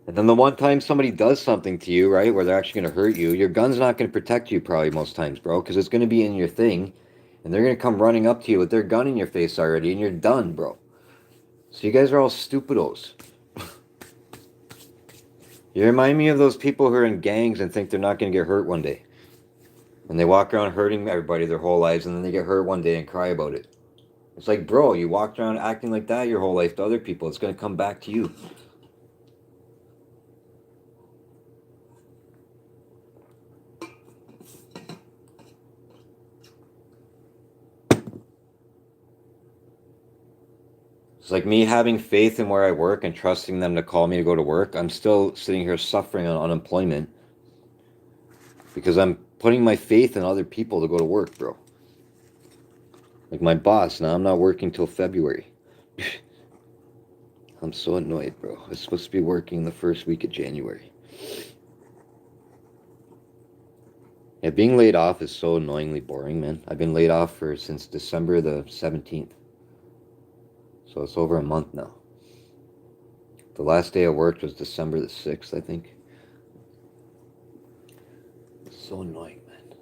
And then the one time somebody does something to you, right, where they're actually going to hurt you, your gun's not going to protect you probably most times, bro, because it's going to be in your thing, and they're going to come running up to you with their gun in your face already, and you're done, bro. So you guys are all stupidos. You remind me of those people who are in gangs and think they're not going to get hurt one day. And they walk around hurting everybody their whole lives, and then they get hurt one day and cry about it. It's like, bro, you walked around acting like that your whole life to other people. It's going to come back to you. It's like me having faith in where I work and trusting them to call me to go to work. I'm still sitting here suffering on unemployment because I'm putting my faith in other people to go to work, bro. Like my boss, now I'm not working till February. I'm so annoyed, bro. I was supposed to be working the first week of January. Yeah, being laid off is so annoyingly boring, man. I've been laid off since December the 17th. So it's over a month now. The last day I worked was December the 6th, I think. It's so annoying, man.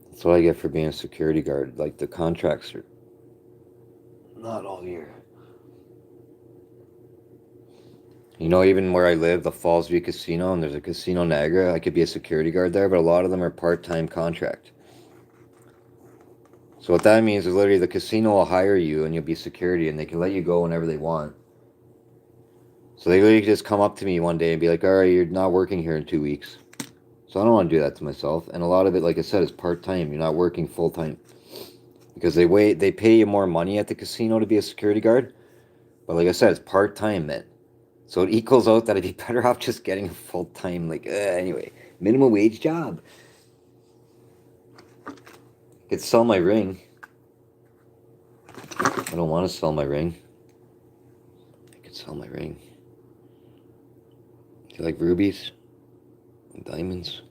That's what I get for being a security guard. Like, the contracts are not all year. You know, even where I live, the Fallsview Casino, and there's a Casino Niagara, I could be a security guard there, but a lot of them are part-time contract. So what that means is literally the casino will hire you and you'll be security and they can let you go whenever they want. So they literally just come up to me one day and be like, all right, you're not working here in 2 weeks. So I don't want to do that to myself. And a lot of it, like I said, is part-time. You're not working full-time. Because they pay you more money at the casino to be a security guard. But like I said, it's part-time, man. So it equals out that I'd be better off just getting a full-time, like, anyway, minimum wage job. I could sell my ring. I don't want to sell my ring. I could sell my ring. Do you like rubies? And diamonds?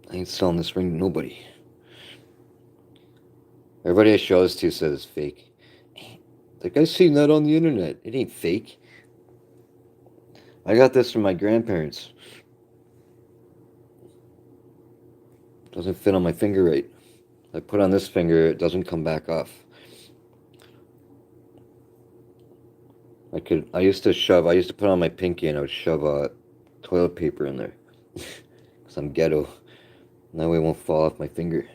I ain't selling this ring to nobody. Everybody I show this to says it's fake. Like, I seen that on the internet. It ain't fake. I got this from my grandparents. Doesn't fit on my finger right. I put on this finger, it doesn't come back off. I used to put on my pinky and I would shove toilet paper in there. Because I'm ghetto. And that way it won't fall off my finger.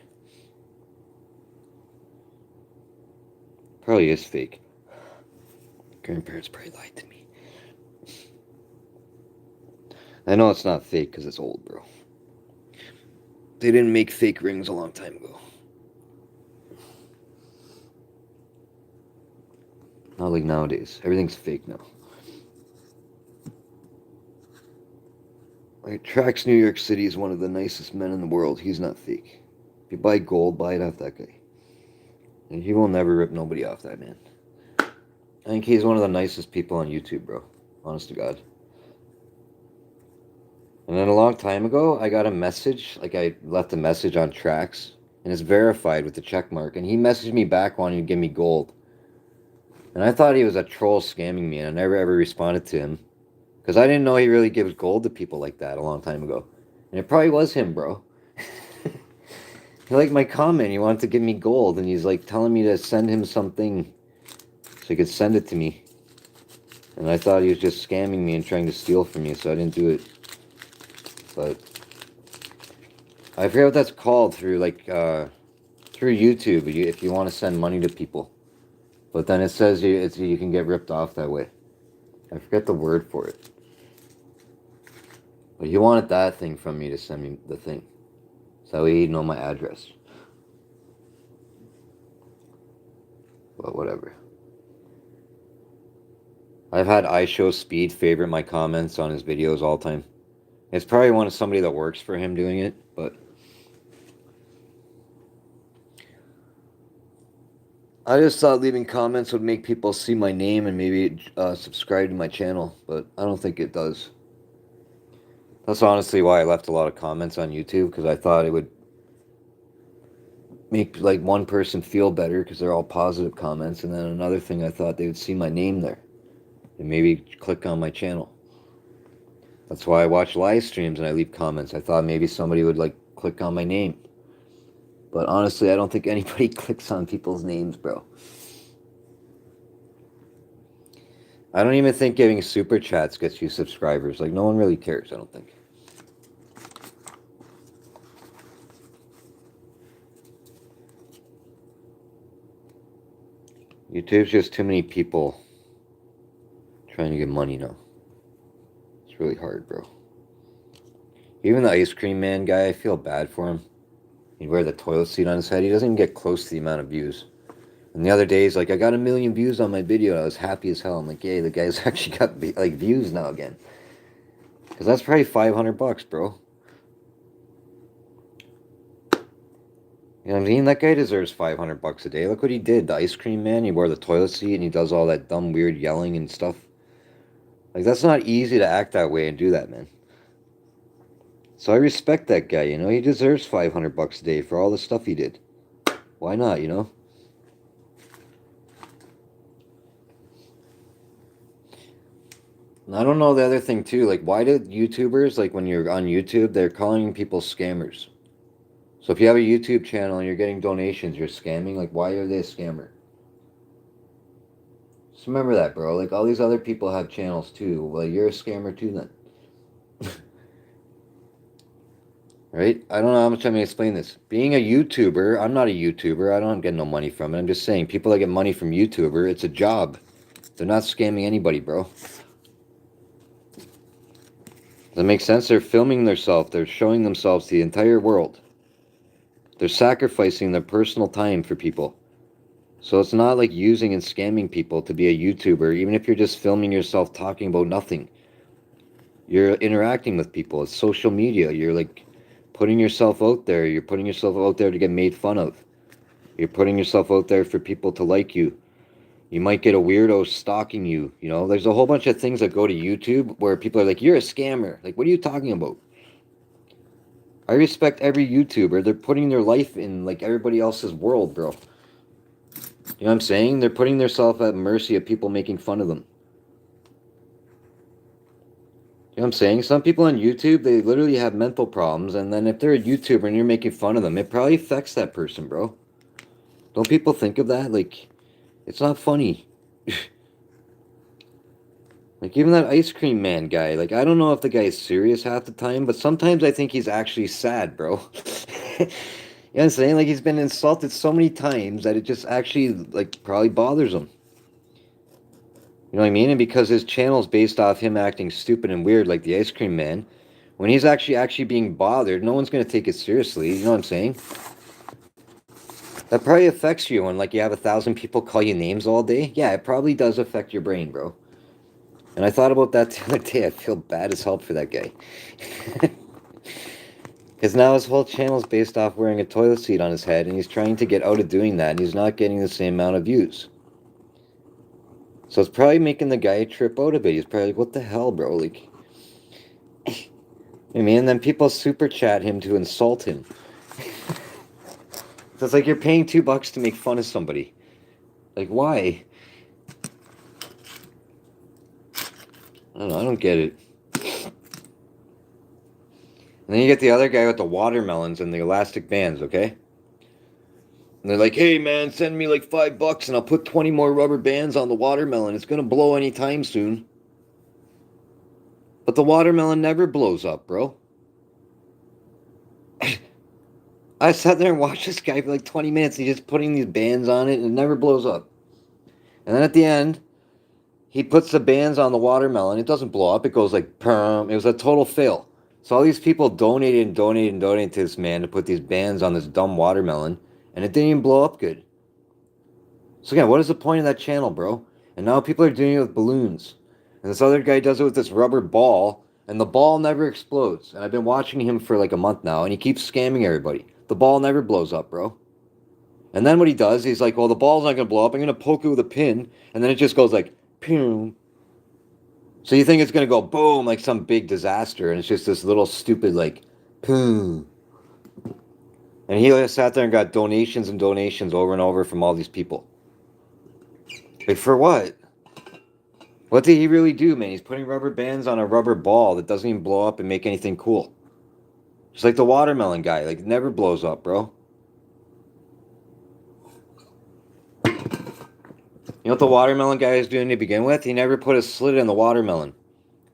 Probably is fake. Grandparents probably lied to me. I know it's not fake because it's old, bro. They didn't make fake rings a long time ago. Not like nowadays. Everything's fake now. Like, Trax New York City is one of the nicest men in the world. He's not fake. If you buy gold, buy it off that guy. And he will never rip nobody off, that man. I think he's one of the nicest people on YouTube, bro. Honest to God. And then a long time ago, I got a message. Like, I left a message on Trax. And it's verified with the check mark. And he messaged me back wanting to give me gold. And I thought he was a troll scamming me. And I never ever responded to him. Because I didn't know he really gives gold to people like that a long time ago. And it probably was him, bro. He liked my comment. He wanted to give me gold. And he's like telling me to send him something so he could send it to me. And I thought he was just scamming me and trying to steal from me. So I didn't do it. But I forget what that's called through through YouTube if you want to send money to people. But then it says you can get ripped off that way. I forget the word for it. But he wanted that thing from me to send me the thing. So he'd know my address. But whatever. I've had iShowSpeed favorite my comments on his videos all the time. It's probably one of somebody that works for him doing it, but I just thought leaving comments would make people see my name and maybe subscribe to my channel, but I don't think it does. That's honestly why I left a lot of comments on YouTube, because I thought it would make like one person feel better because they're all positive comments, and then another thing, I thought they would see my name there and maybe click on my channel. That's why I watch live streams and I leave comments. I thought maybe somebody would like click on my name. But honestly, I don't think anybody clicks on people's names, bro. I don't even think giving super chats gets you subscribers. Like, no one really cares, I don't think. YouTube's just too many people trying to get money now. It's really hard, bro. Even the ice cream man guy, I feel bad for him. He'd wear the toilet seat on his head. He doesn't even get close to the amount of views. And the other day, he's like, I got 1 million views on my video. I was happy as hell. I'm like, yay, the guy's actually got like views now again. Because that's probably $500, bro. You know what I mean? That guy deserves $500 a day. Look what he did. The ice cream man, he wore the toilet seat and he does all that dumb, weird yelling and stuff. Like, that's not easy to act that way and do that, man. So I respect that guy, you know? He deserves $500 a day for all the stuff he did. Why not, you know? I don't know the other thing too. Like, why do YouTubers, like when you're on YouTube, they're calling people scammers? So if you have a YouTube channel and you're getting donations, you're scamming. Like, why are they a scammer? Just remember that, bro. Like, all these other people have channels too. Well, you're a scammer too, then. Right? I don't know how much I'm going to explain this. Being a YouTuber, I'm not a YouTuber. I don't get no money from it. I'm just saying, people that get money from YouTuber, it's a job. They're not scamming anybody, bro. Does that make sense? They're filming themselves. They're showing themselves to the entire world. They're sacrificing their personal time for people. So it's not like using and scamming people to be a YouTuber, even if you're just filming yourself talking about nothing. You're interacting with people. It's social media. You're like putting yourself out there. You're putting yourself out there to get made fun of. You're putting yourself out there for people to like you. You might get a weirdo stalking you. You know, there's a whole bunch of things that go to YouTube where people are like, you're a scammer. Like, what are you talking about? I respect every YouTuber. They're putting their life in like everybody else's world, bro. You know what I'm saying? They're putting themselves at mercy of people making fun of them. You know what I'm saying? Some people on YouTube, they literally have mental problems, and then if they're a YouTuber and you're making fun of them, it probably affects that person, bro. Don't people think of that? Like, it's not funny. Like, even that ice cream man guy, like, I don't know if the guy's serious half the time, but sometimes I think he's actually sad, bro. You know what I'm saying? Like, he's been insulted so many times that it just actually, like, probably bothers him. You know what I mean? And because his channel's based off him acting stupid and weird like the ice cream man, when he's actually being bothered, no one's gonna take it seriously. You know what I'm saying? That probably affects you when like you have 1,000 people call you names all day. Yeah, it probably does affect your brain, bro. And I thought about that the other day. I feel bad as hell for that guy. Because now his whole channel's based off wearing a toilet seat on his head, and he's trying to get out of doing that, and he's not getting the same amount of views. So it's probably making the guy trip out a bit. He's probably like, what the hell, bro? Like, I mean, and then people super chat him to insult him. So it's like you're paying $2 to make fun of somebody. Like, why? I don't know. I don't get it. And then you get the other guy with the watermelons and the elastic bands, okay? And they're like, hey, man, send me like $5 and I'll put 20 more rubber bands on the watermelon. It's going to blow anytime soon. But the watermelon never blows up, bro. I sat there and watched this guy for like 20 minutes. He's just putting these bands on it and it never blows up. And then at the end, he puts the bands on the watermelon. It doesn't blow up. It goes like, perm. It was a total fail. So all these people donated and donated and donated to this man to put these bands on this dumb watermelon. And it didn't even blow up good. So again, what is the point of that channel, bro? And now people are doing it with balloons. And this other guy does it with this rubber ball. And the ball never explodes. And I've been watching him for like a month now. And he keeps scamming everybody. The ball never blows up, bro. And then what he does, he's like, well, the ball's not going to blow up. I'm going to poke it with a pin. And then it just goes like, pew. So you think it's going to go boom, like some big disaster. And it's just this little stupid, like, boom. And he sat there and got donations and donations over and over from all these people. Like, for what? What did he really do, man? He's putting rubber bands on a rubber ball that doesn't even blow up and make anything cool. Just like the watermelon guy. Like, it never blows up, bro. You know what the watermelon guy is doing to begin with? He never put a slit in the watermelon.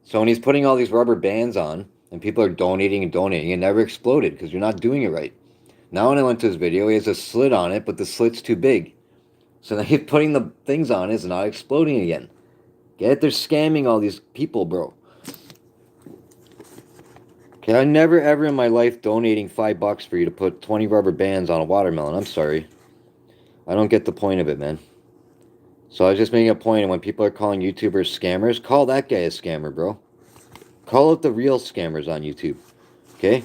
So when he's putting all these rubber bands on, and people are donating and donating, it never exploded because you're not doing it right. Now when I went to his video, he has a slit on it, but the slit's too big. So now he's putting the things on, it's not exploding again. Get it? They're scamming all these people, bro. Okay, I never ever in my life donating $5 for you to put 20 rubber bands on a watermelon. I'm sorry. I don't get the point of it, man. So I was just making a point, and when people are calling YouTubers scammers, call that guy a scammer, bro. Call out the real scammers on YouTube, okay?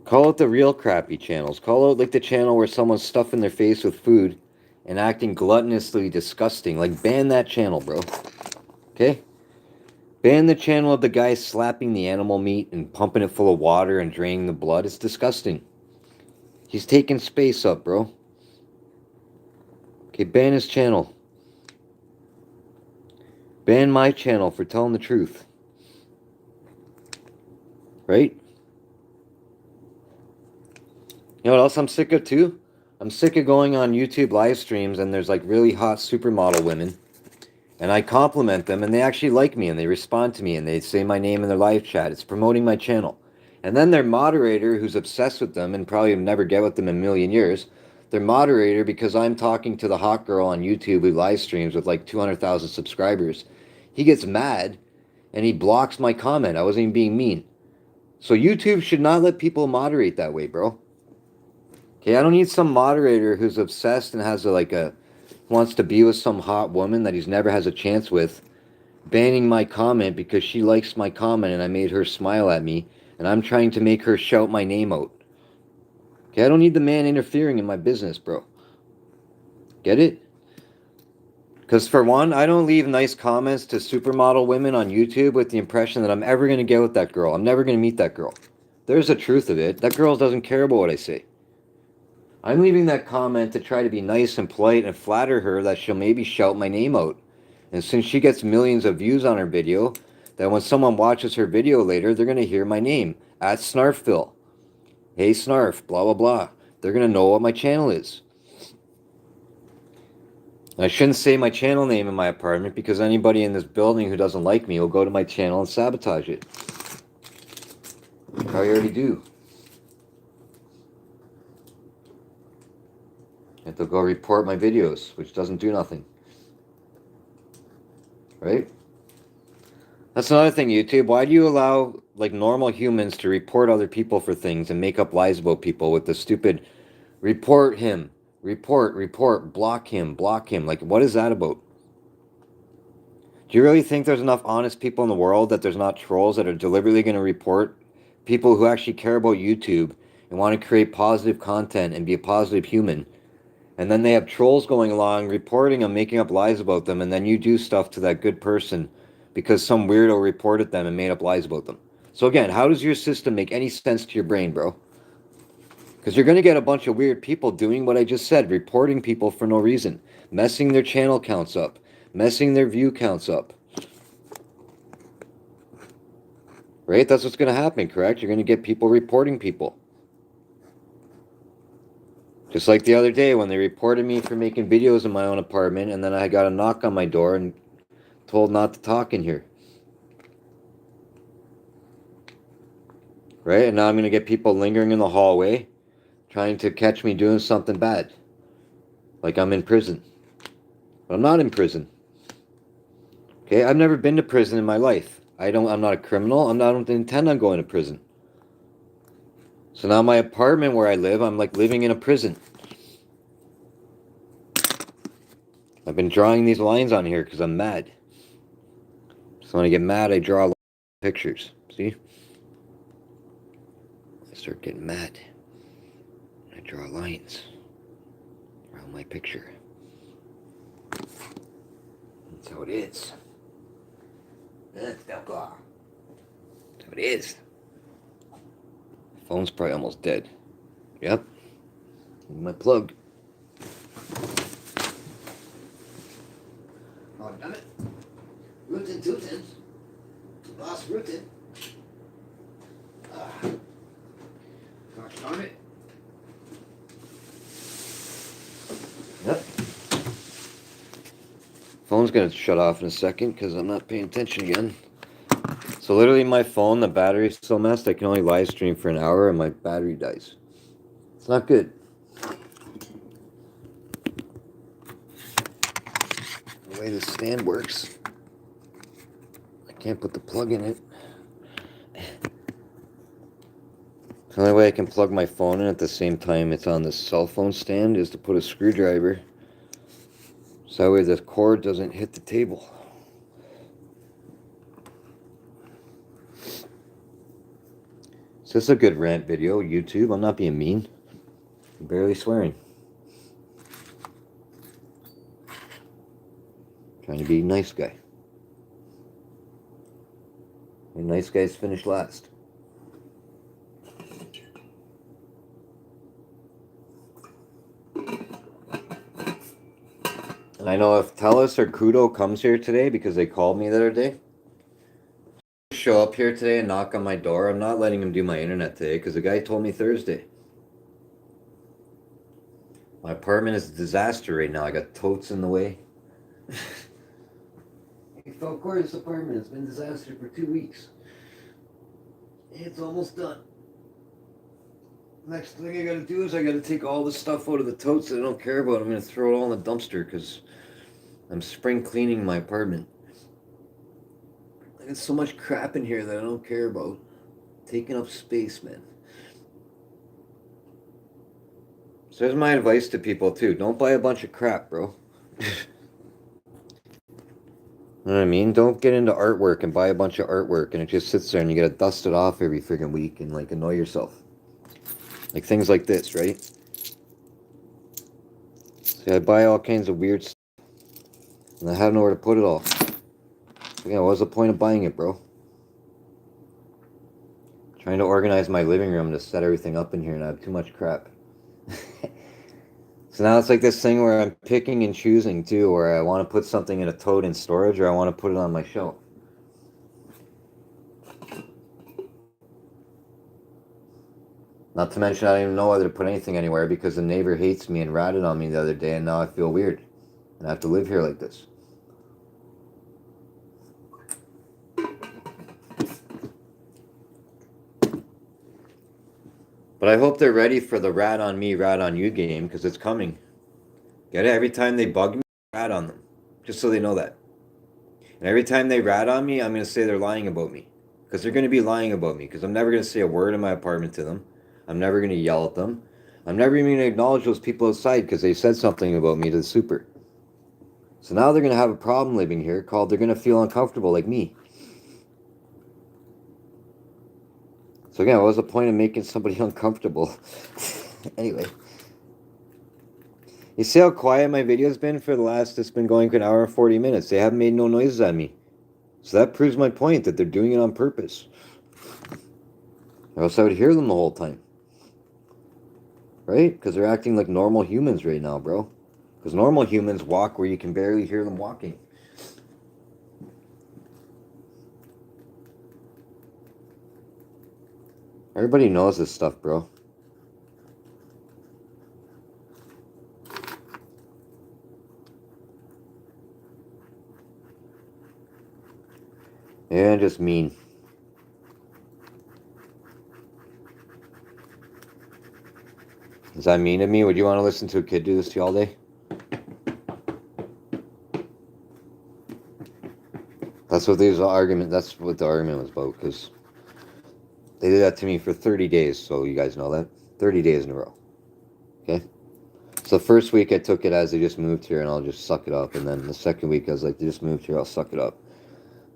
Call out the real crappy channels. Call out like the channel where someone's stuffing their face with food and acting gluttonously disgusting. Like, ban that channel, bro. Okay? Ban the channel of the guy slapping the animal meat and pumping it full of water and draining the blood. It's disgusting. He's taking space up, bro. Okay, ban his channel. Ban my channel for telling the truth. Right? You know what else I'm sick of too? I'm sick of going on YouTube live streams and there's like really hot supermodel women. And I compliment them and they actually like me and they respond to me and they say my name in their live chat. It's promoting my channel. And then their moderator, who's obsessed with them and probably will never get with them in a million years, their moderator, because I'm talking to the hot girl on YouTube who live streams with like 200,000 subscribers, he gets mad and he blocks my comment. I wasn't even being mean. So YouTube should not let people moderate that way, bro. Okay, I don't need some moderator who's obsessed and has wants to be with some hot woman that he's never has a chance with, banning my comment because she likes my comment and I made her smile at me, and I'm trying to make her shout my name out. Okay, I don't need the man interfering in my business, bro. Get it? Because for one, I don't leave nice comments to supermodel women on YouTube with the impression that I'm ever going to get with that girl. I'm never going to meet that girl. There's the truth of it. That girl doesn't care about what I say. I'm leaving that comment to try to be nice and polite and flatter her that she'll maybe shout my name out. And since she gets millions of views on her video, that when someone watches her video later, they're going to hear my name, at Snarfville. Hey Snarf, blah, blah, blah. They're going to know what my channel is. And I shouldn't say my channel name in my apartment because anybody in this building who doesn't like me will go to my channel and sabotage it. I already do. And they'll go report my videos, which doesn't do nothing. Right? That's another thing, YouTube. Why do you allow, like, normal humans to report other people for things and make up lies about people with the stupid report him, report, block him. Like, what is that about? Do you really think there's enough honest people in the world that there's not trolls that are deliberately going to report people who actually care about YouTube and want to create positive content and be a positive human? And then they have trolls going along, reporting them, making up lies about them, and then you do stuff to that good person because some weirdo reported them and made up lies about them. So again, how does your system make any sense to your brain, bro? Because you're going to get a bunch of weird people doing what I just said, reporting people for no reason, messing their channel counts up, messing their view counts up. Right? That's what's going to happen, correct? You're going to get people reporting people. Just like the other day when they reported me for making videos in my own apartment, and then I got a knock on my door and told not to talk in here. Right? And now I'm going to get people lingering in the hallway trying to catch me doing something bad. Like I'm in prison. But I'm not in prison. Okay? I've never been to prison in my life. I'm not a criminal. I don't intend on going to prison. So now my apartment where I live, I'm like living in a prison. I've been drawing these lines on here because I'm mad. So when I get mad, I draw pictures. See? I start getting mad. I draw lines around my picture. That's how it is. That's how it is. Phone's probably almost dead. Yep. My plug. Oh, damn it. Rootin' tootin'. Boss rootin'. Gosh darn it. Yep. Phone's gonna shut off in a second because I'm not paying attention again. So literally my phone, the battery's so messed I can only live stream for an hour and my battery dies. It's not good. The way this stand works, I can't put the plug in it. The only way I can plug my phone in at the same time it's on the cell phone stand is to put a screwdriver so that way the cord doesn't hit the table. Is this a good rant video, YouTube? I'm not being mean. I'm barely swearing. Trying to be a nice guy. And nice guys finish last. And I know if Telus or Kudo comes here today, because they called me the other day, show up here today and knock on my door, I'm not letting him do my internet today because the guy told me Thursday. My apartment is a disaster right now. I got totes in the way. Hey, Falcor, this apartment has been a disaster for 2 weeks. It's almost done. Next thing I gotta do is I gotta take all the stuff out of the totes that I don't care about. I'm gonna throw it all in the dumpster because I'm spring cleaning my apartment. I got so much crap in here that I don't care about. Taking up space, man. So here's my advice to people too. Don't buy a bunch of crap, bro. You know what I mean? Don't get into artwork and buy a bunch of artwork and it just sits there and you gotta dust it off every friggin' week and like annoy yourself. Like things like this, right? See, I buy all kinds of weird stuff and I have nowhere to put it all. So yeah, what's the point of buying it, bro? Trying to organize my living room to set everything up in here and I have too much crap. So now it's like this thing where I'm picking and choosing too, where I want to put something in a tote in storage or I want to put it on my shelf. Not to mention I don't even know whether to put anything anywhere because the neighbor hates me and ratted on me the other day and now I feel weird. And I have to live here like this. But I hope they're ready for the rat on me, rat on you game because it's coming. Get it? Every time they bug me, I rat on them. Just so they know that. And every time they rat on me, I'm going to say they're lying about me. Because they're going to be lying about me. Because I'm never going to say a word in my apartment to them. I'm never going to yell at them. I'm never even going to acknowledge those people outside because they said something about me to the super. So now they're going to have a problem living here called they're going to feel uncomfortable like me. So again, what was the point of making somebody uncomfortable? Anyway. You see how quiet my video's been for the last, it's been going for an hour and 40 minutes. They haven't made no noises at me. So that proves my point that they're doing it on purpose. Or else I would hear them the whole time. Right? Because they're acting like normal humans right now, bro. Because normal humans walk where you can barely hear them walking. Everybody knows this stuff, bro. Yeah, just mean. Is that mean of me? Would you want to listen to a kid do this to you all day? That's what the argument was about, because they did that to me for 30 days, so you guys know that. 30 days in a row. Okay? So the first week I took it as they just moved here and I'll just suck it up. And then the second week I was like, they just moved here, I'll suck it up.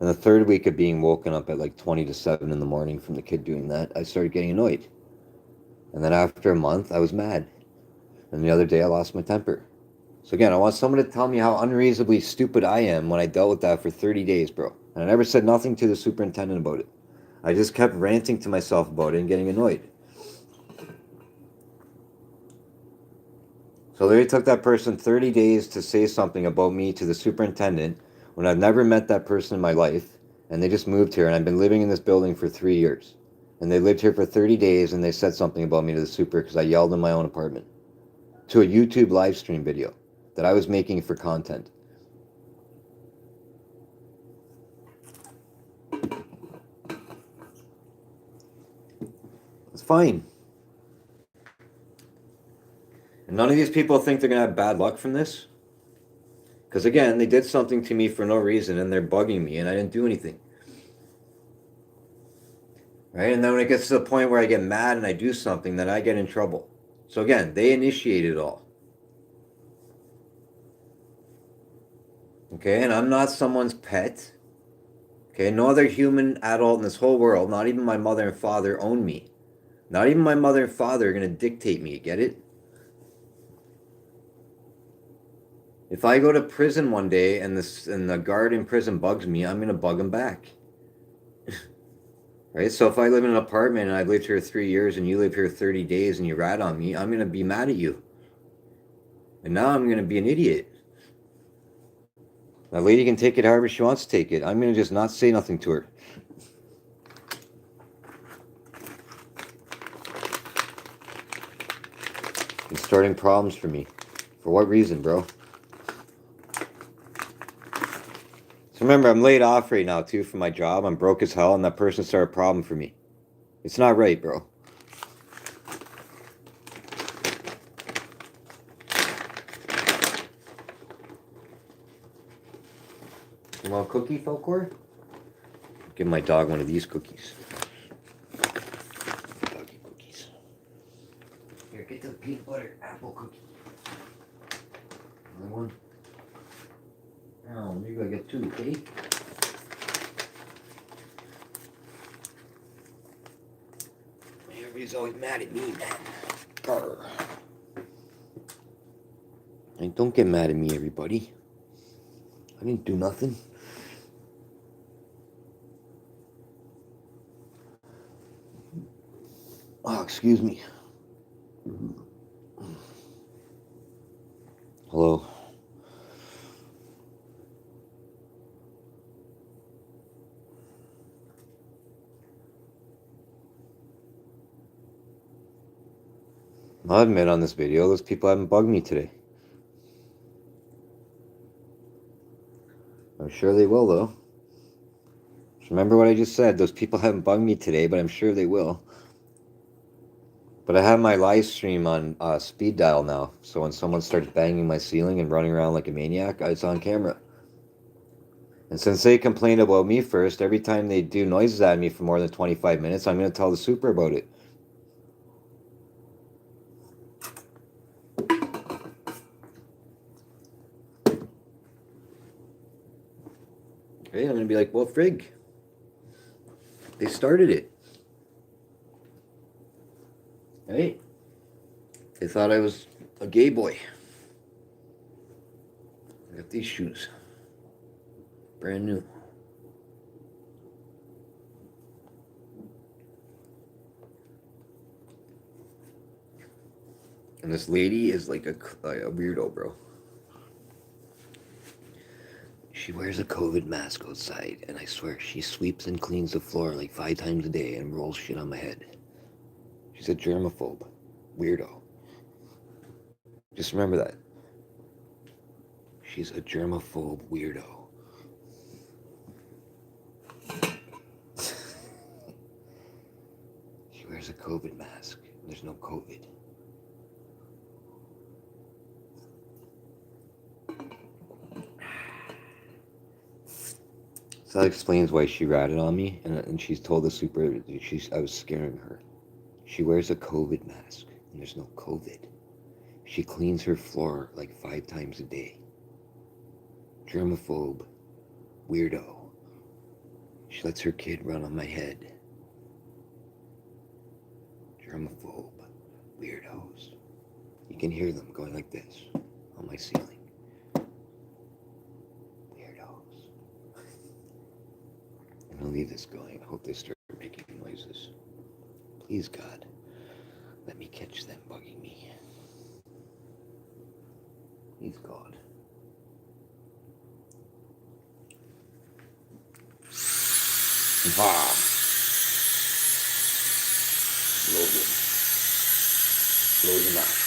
And the third week of being woken up at like 20 to 7 in the morning from the kid doing that, I started getting annoyed. And then after a month, I was mad. And the other day, I lost my temper. So again, I want someone to tell me how unreasonably stupid I am when I dealt with that for 30 days, bro. And I never said nothing to the superintendent about it. I just kept ranting to myself about it and getting annoyed. So they took that person 30 days to say something about me to the superintendent when I've never met that person in my life, and they just moved here, and I've been living in this building for 3 years. And they lived here for 30 days, and they said something about me to the super because I yelled in my own apartment. To a YouTube live stream video that I was making for content. It's fine. And none of these people think they're going to have bad luck from this. Because again, they did something to me for no reason and they're bugging me and I didn't do anything. Right? And then when it gets to the point where I get mad and I do something, then I get in trouble. So again, they initiated it all. Okay? And I'm not someone's pet. Okay? No other human adult in this whole world, not even my mother and father, own me. Not even my mother and father are going to dictate me. Get it? If I go to prison one day and the guard in prison bugs me, I'm going to bug him back. Right? So if I live in an apartment and I've lived here 3 years and you live here 30 days and you rat on me, I'm going to be mad at you. And now I'm going to be an idiot. That lady can take it however she wants to take it. I'm going to just not say nothing to her. It's starting problems for me. For what reason, bro? So remember, I'm laid off right now, too, from my job. I'm broke as hell, and that person started a problem for me. It's not right, bro. You want a cookie, Falcor? Give my dog one of these cookies. Doggy cookies. Here, get the peanut butter apple cookie. Another one. Oh, maybe I get two, okay? Everybody's always mad at me, man. Grr. And don't get mad at me, everybody. I didn't do nothing. Oh, excuse me. Hello. I'll admit on this video, those people haven't bugged me today. I'm sure they will, though. Just remember what I just said. Those people haven't bugged me today, but I'm sure they will. But I have my live stream on speed dial now, so when someone starts banging my ceiling and running around like a maniac, it's on camera. And since they complained about me first, every time they do noises at me for more than 25 minutes, I'm going to tell the super about it. Okay, I'm going to be like, well, frig. They started it. Hey, they thought I was a gay boy. I got these shoes. Brand new. And this lady is like a weirdo, bro. She wears a COVID mask outside, and I swear she sweeps and cleans the floor like 5 times a day and rolls shit on my head. She's a germaphobe. Weirdo. Just remember that. She's a germaphobe weirdo. She wears a COVID mask. There's no COVID. So that explains why she ratted on me, and she's told the super I was scaring her. She wears a COVID mask, and there's no COVID. She cleans her floor like 5 times a day. Germaphobe. Weirdo. She lets her kid run on my head. Germaphobe. Weirdos. You can hear them going like this on my ceiling. Weirdos. I'm gonna leave this going. I hope they start making noises. Please, God, let me catch them bugging me. Please, God. Ah. Blow them. Blow them out.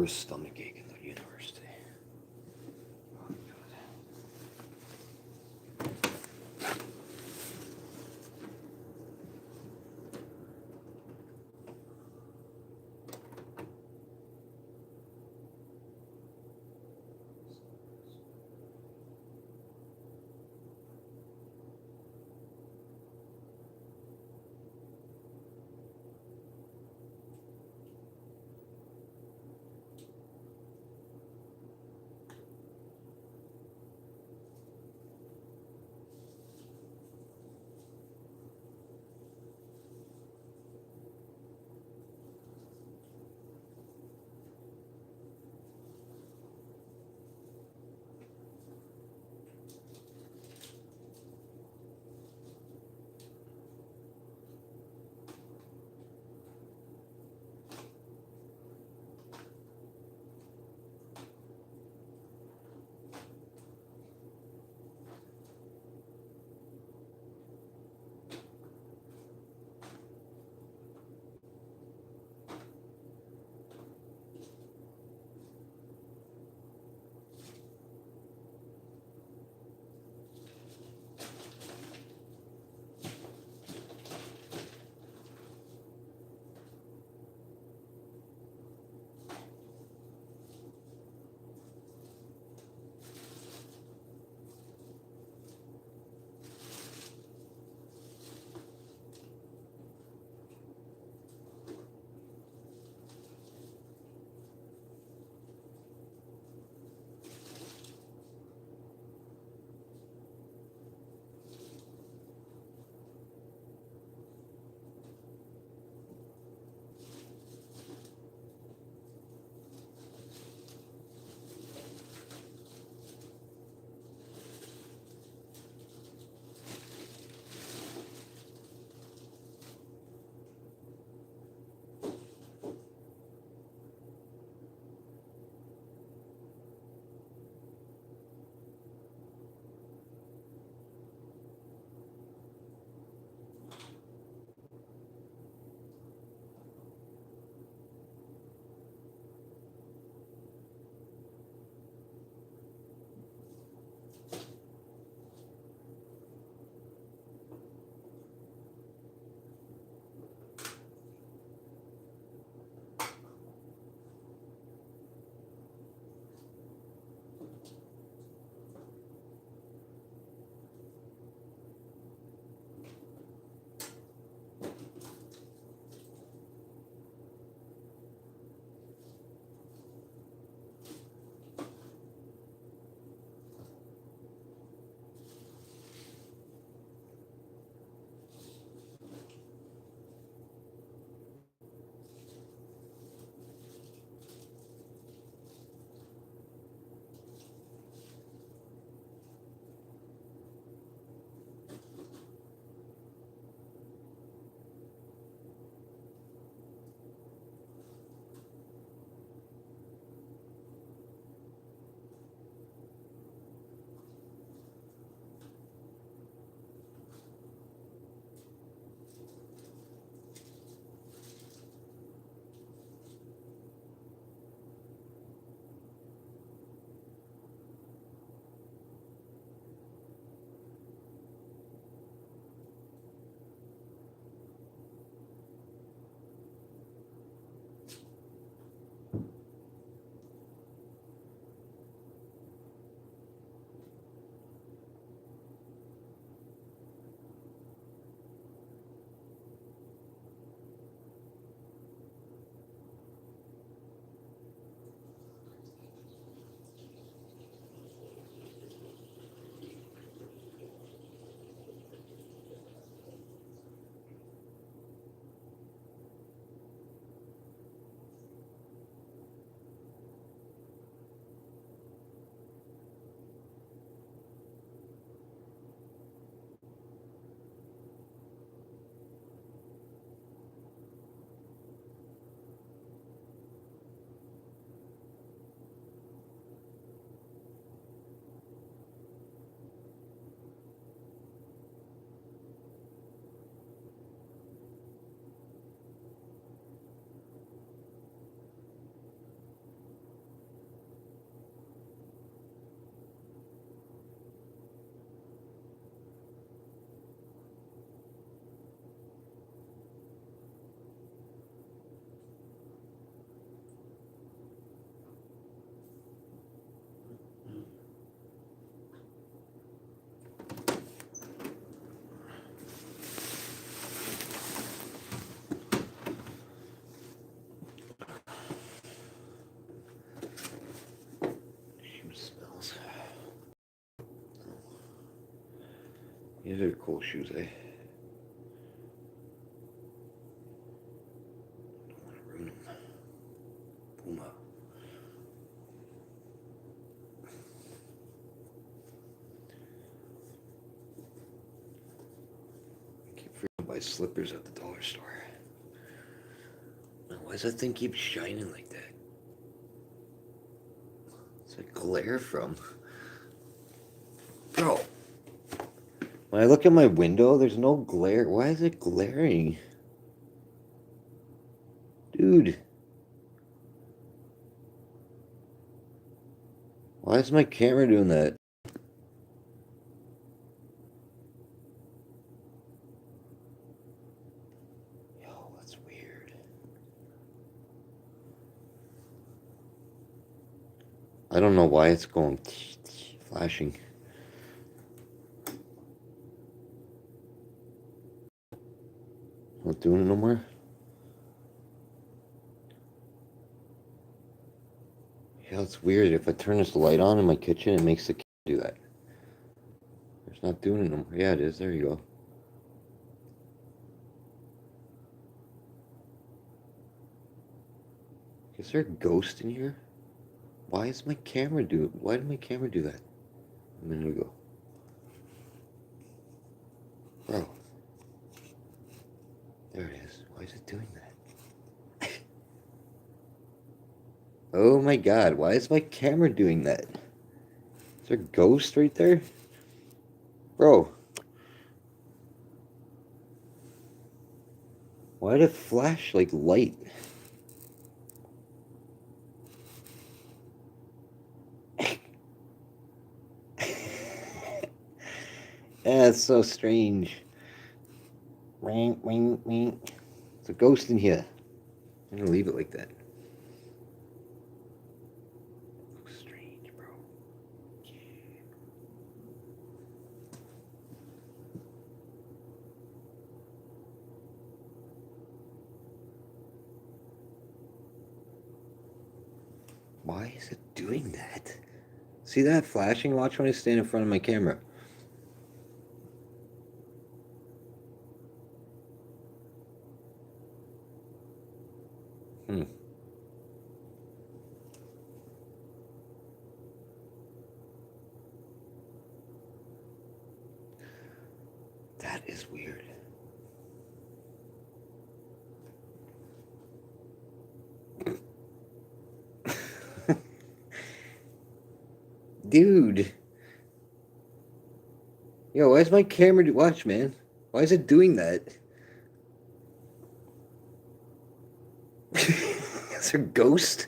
worst stomach ache in the universe today. Oh, These are cool shoes, eh? Don't want to ruin them. Puma. I keep forgetting to buy slippers at the dollar store. Now, why does that thing keep shining like that? What's that glare from? Bro, when I look at my window, there's no glare. Why is it glaring? Dude. Why is my camera doing that? Yo, that's weird. I don't know why it's going flashing. Not doing it no more? Yeah, it's weird. If I turn this light on in my kitchen, it makes the camera do that. It's not doing it no more. Yeah, it is. There you go. Is there a ghost in here? Why is my camera do? Why did my camera do that a minute ago? Bro. There it is. Why is it doing that? Oh my god, why is my camera doing that? Is there a ghost right there? Bro. Why did it flash like light? That's so strange. Ring, ring, ring. There's a ghost in here. I'm gonna leave it like that. Strange, bro. Why is it doing that? See that flashing? Watch when I stand in front of my camera. That is weird. Dude. Yo, why is my camera watch, man? Why is it doing that? Is there a ghost?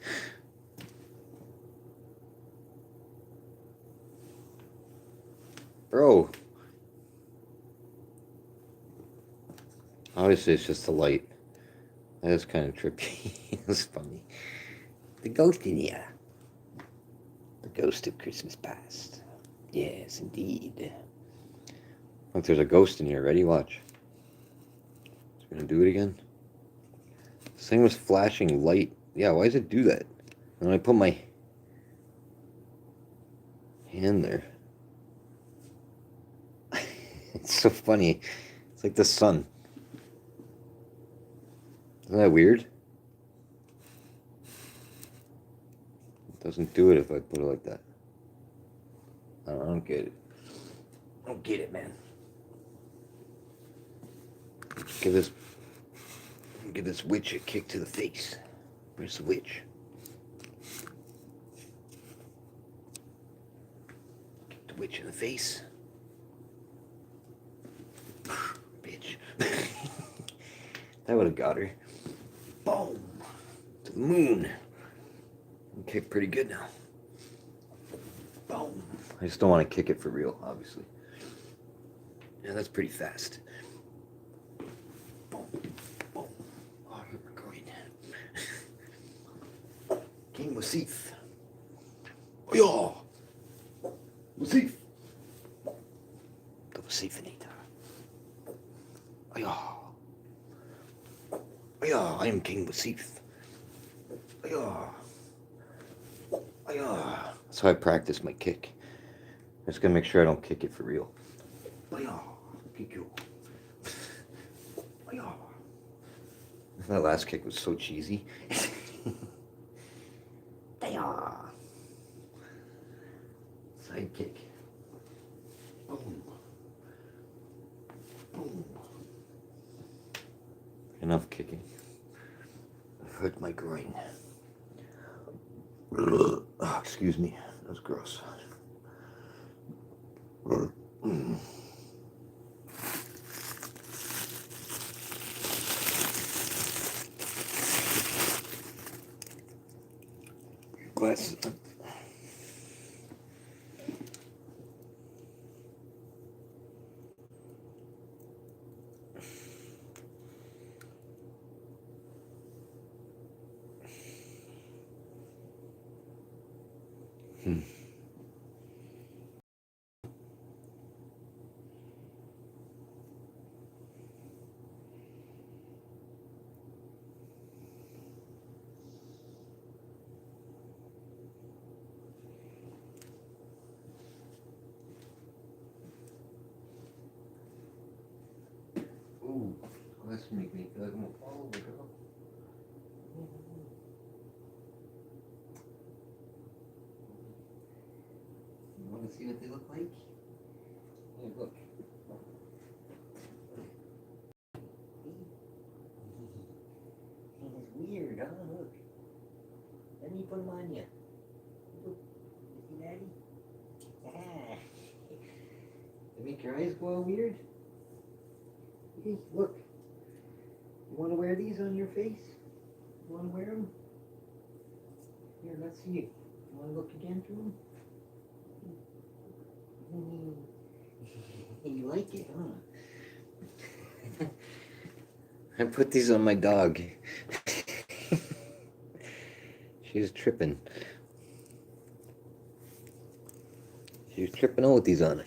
Bro. Obviously, it's just the light. That is kind of trippy. It's funny. The ghost in here. The ghost of Christmas past. Yes, indeed. Look, there's a ghost in here. Ready? Watch. It's gonna do it again. This thing was flashing light. Yeah, why does it do that? And when I put my hand there. It's so funny. It's like the sun. Isn't that weird? It doesn't do it if I put it like that. I don't get it. I don't get it, man. Give this witch a kick to the face. Where's the witch? Kick the witch in the face. Bitch. That would have got her. Boom. To the moon. Okay, pretty good now. Boom. I just don't want to kick it for real, obviously. Yeah, that's pretty fast. Boom. Boom. Oh, I hit my groin. King Wasif. Oh, yeah. Wasif. The Wasifinator. Oh, yeah. Oh, yeah, I am King Wasif. Oh, yeah. Oh, yeah. That's how I practice my kick. I'm just gonna make sure I don't kick it for real. Oh, yeah. Kick you. That last kick was so cheesy. Side kick. Boom. Boom. Enough kicking. I hurt my groin. Oh, excuse me. That was gross. Glasses on. Ooh, let's make me feel like I'm gonna fall over, girl. You wanna see what they look like? Here, look. It's weird, huh? Look. Let me put them on you. Look. You see, Daddy? Ah. They make your eyes go all weird? Hey, look. You want to wear these on your face? You want to wear them? Here, let's see it. You want to look again through them? You like it, huh? I put these on my dog. She's tripping. She's tripping out with these on it.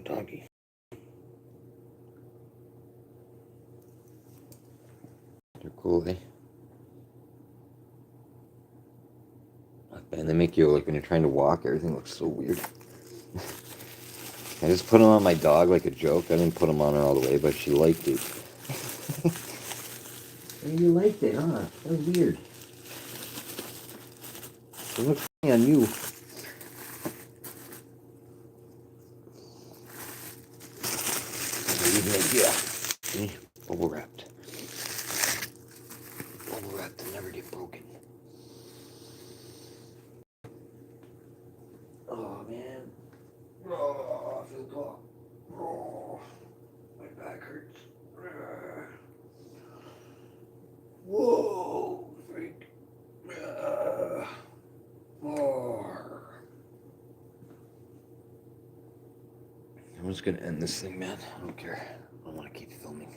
Doggy. They're cool, eh? And they make you, like, when you're trying to walk, everything looks so weird. I just put them on my dog like a joke. I didn't put them on her all the way, but she liked it. You liked it, huh? That was weird. It looks funny on you. Yeah. See? Bubble wrapped. Bubble wrapped to never get broken. Oh, man. Oh, I feel cold. Oh, my back hurts. Whoa, freak. More. I'm just gonna end this thing, man. I don't care. I don't want to keep filming.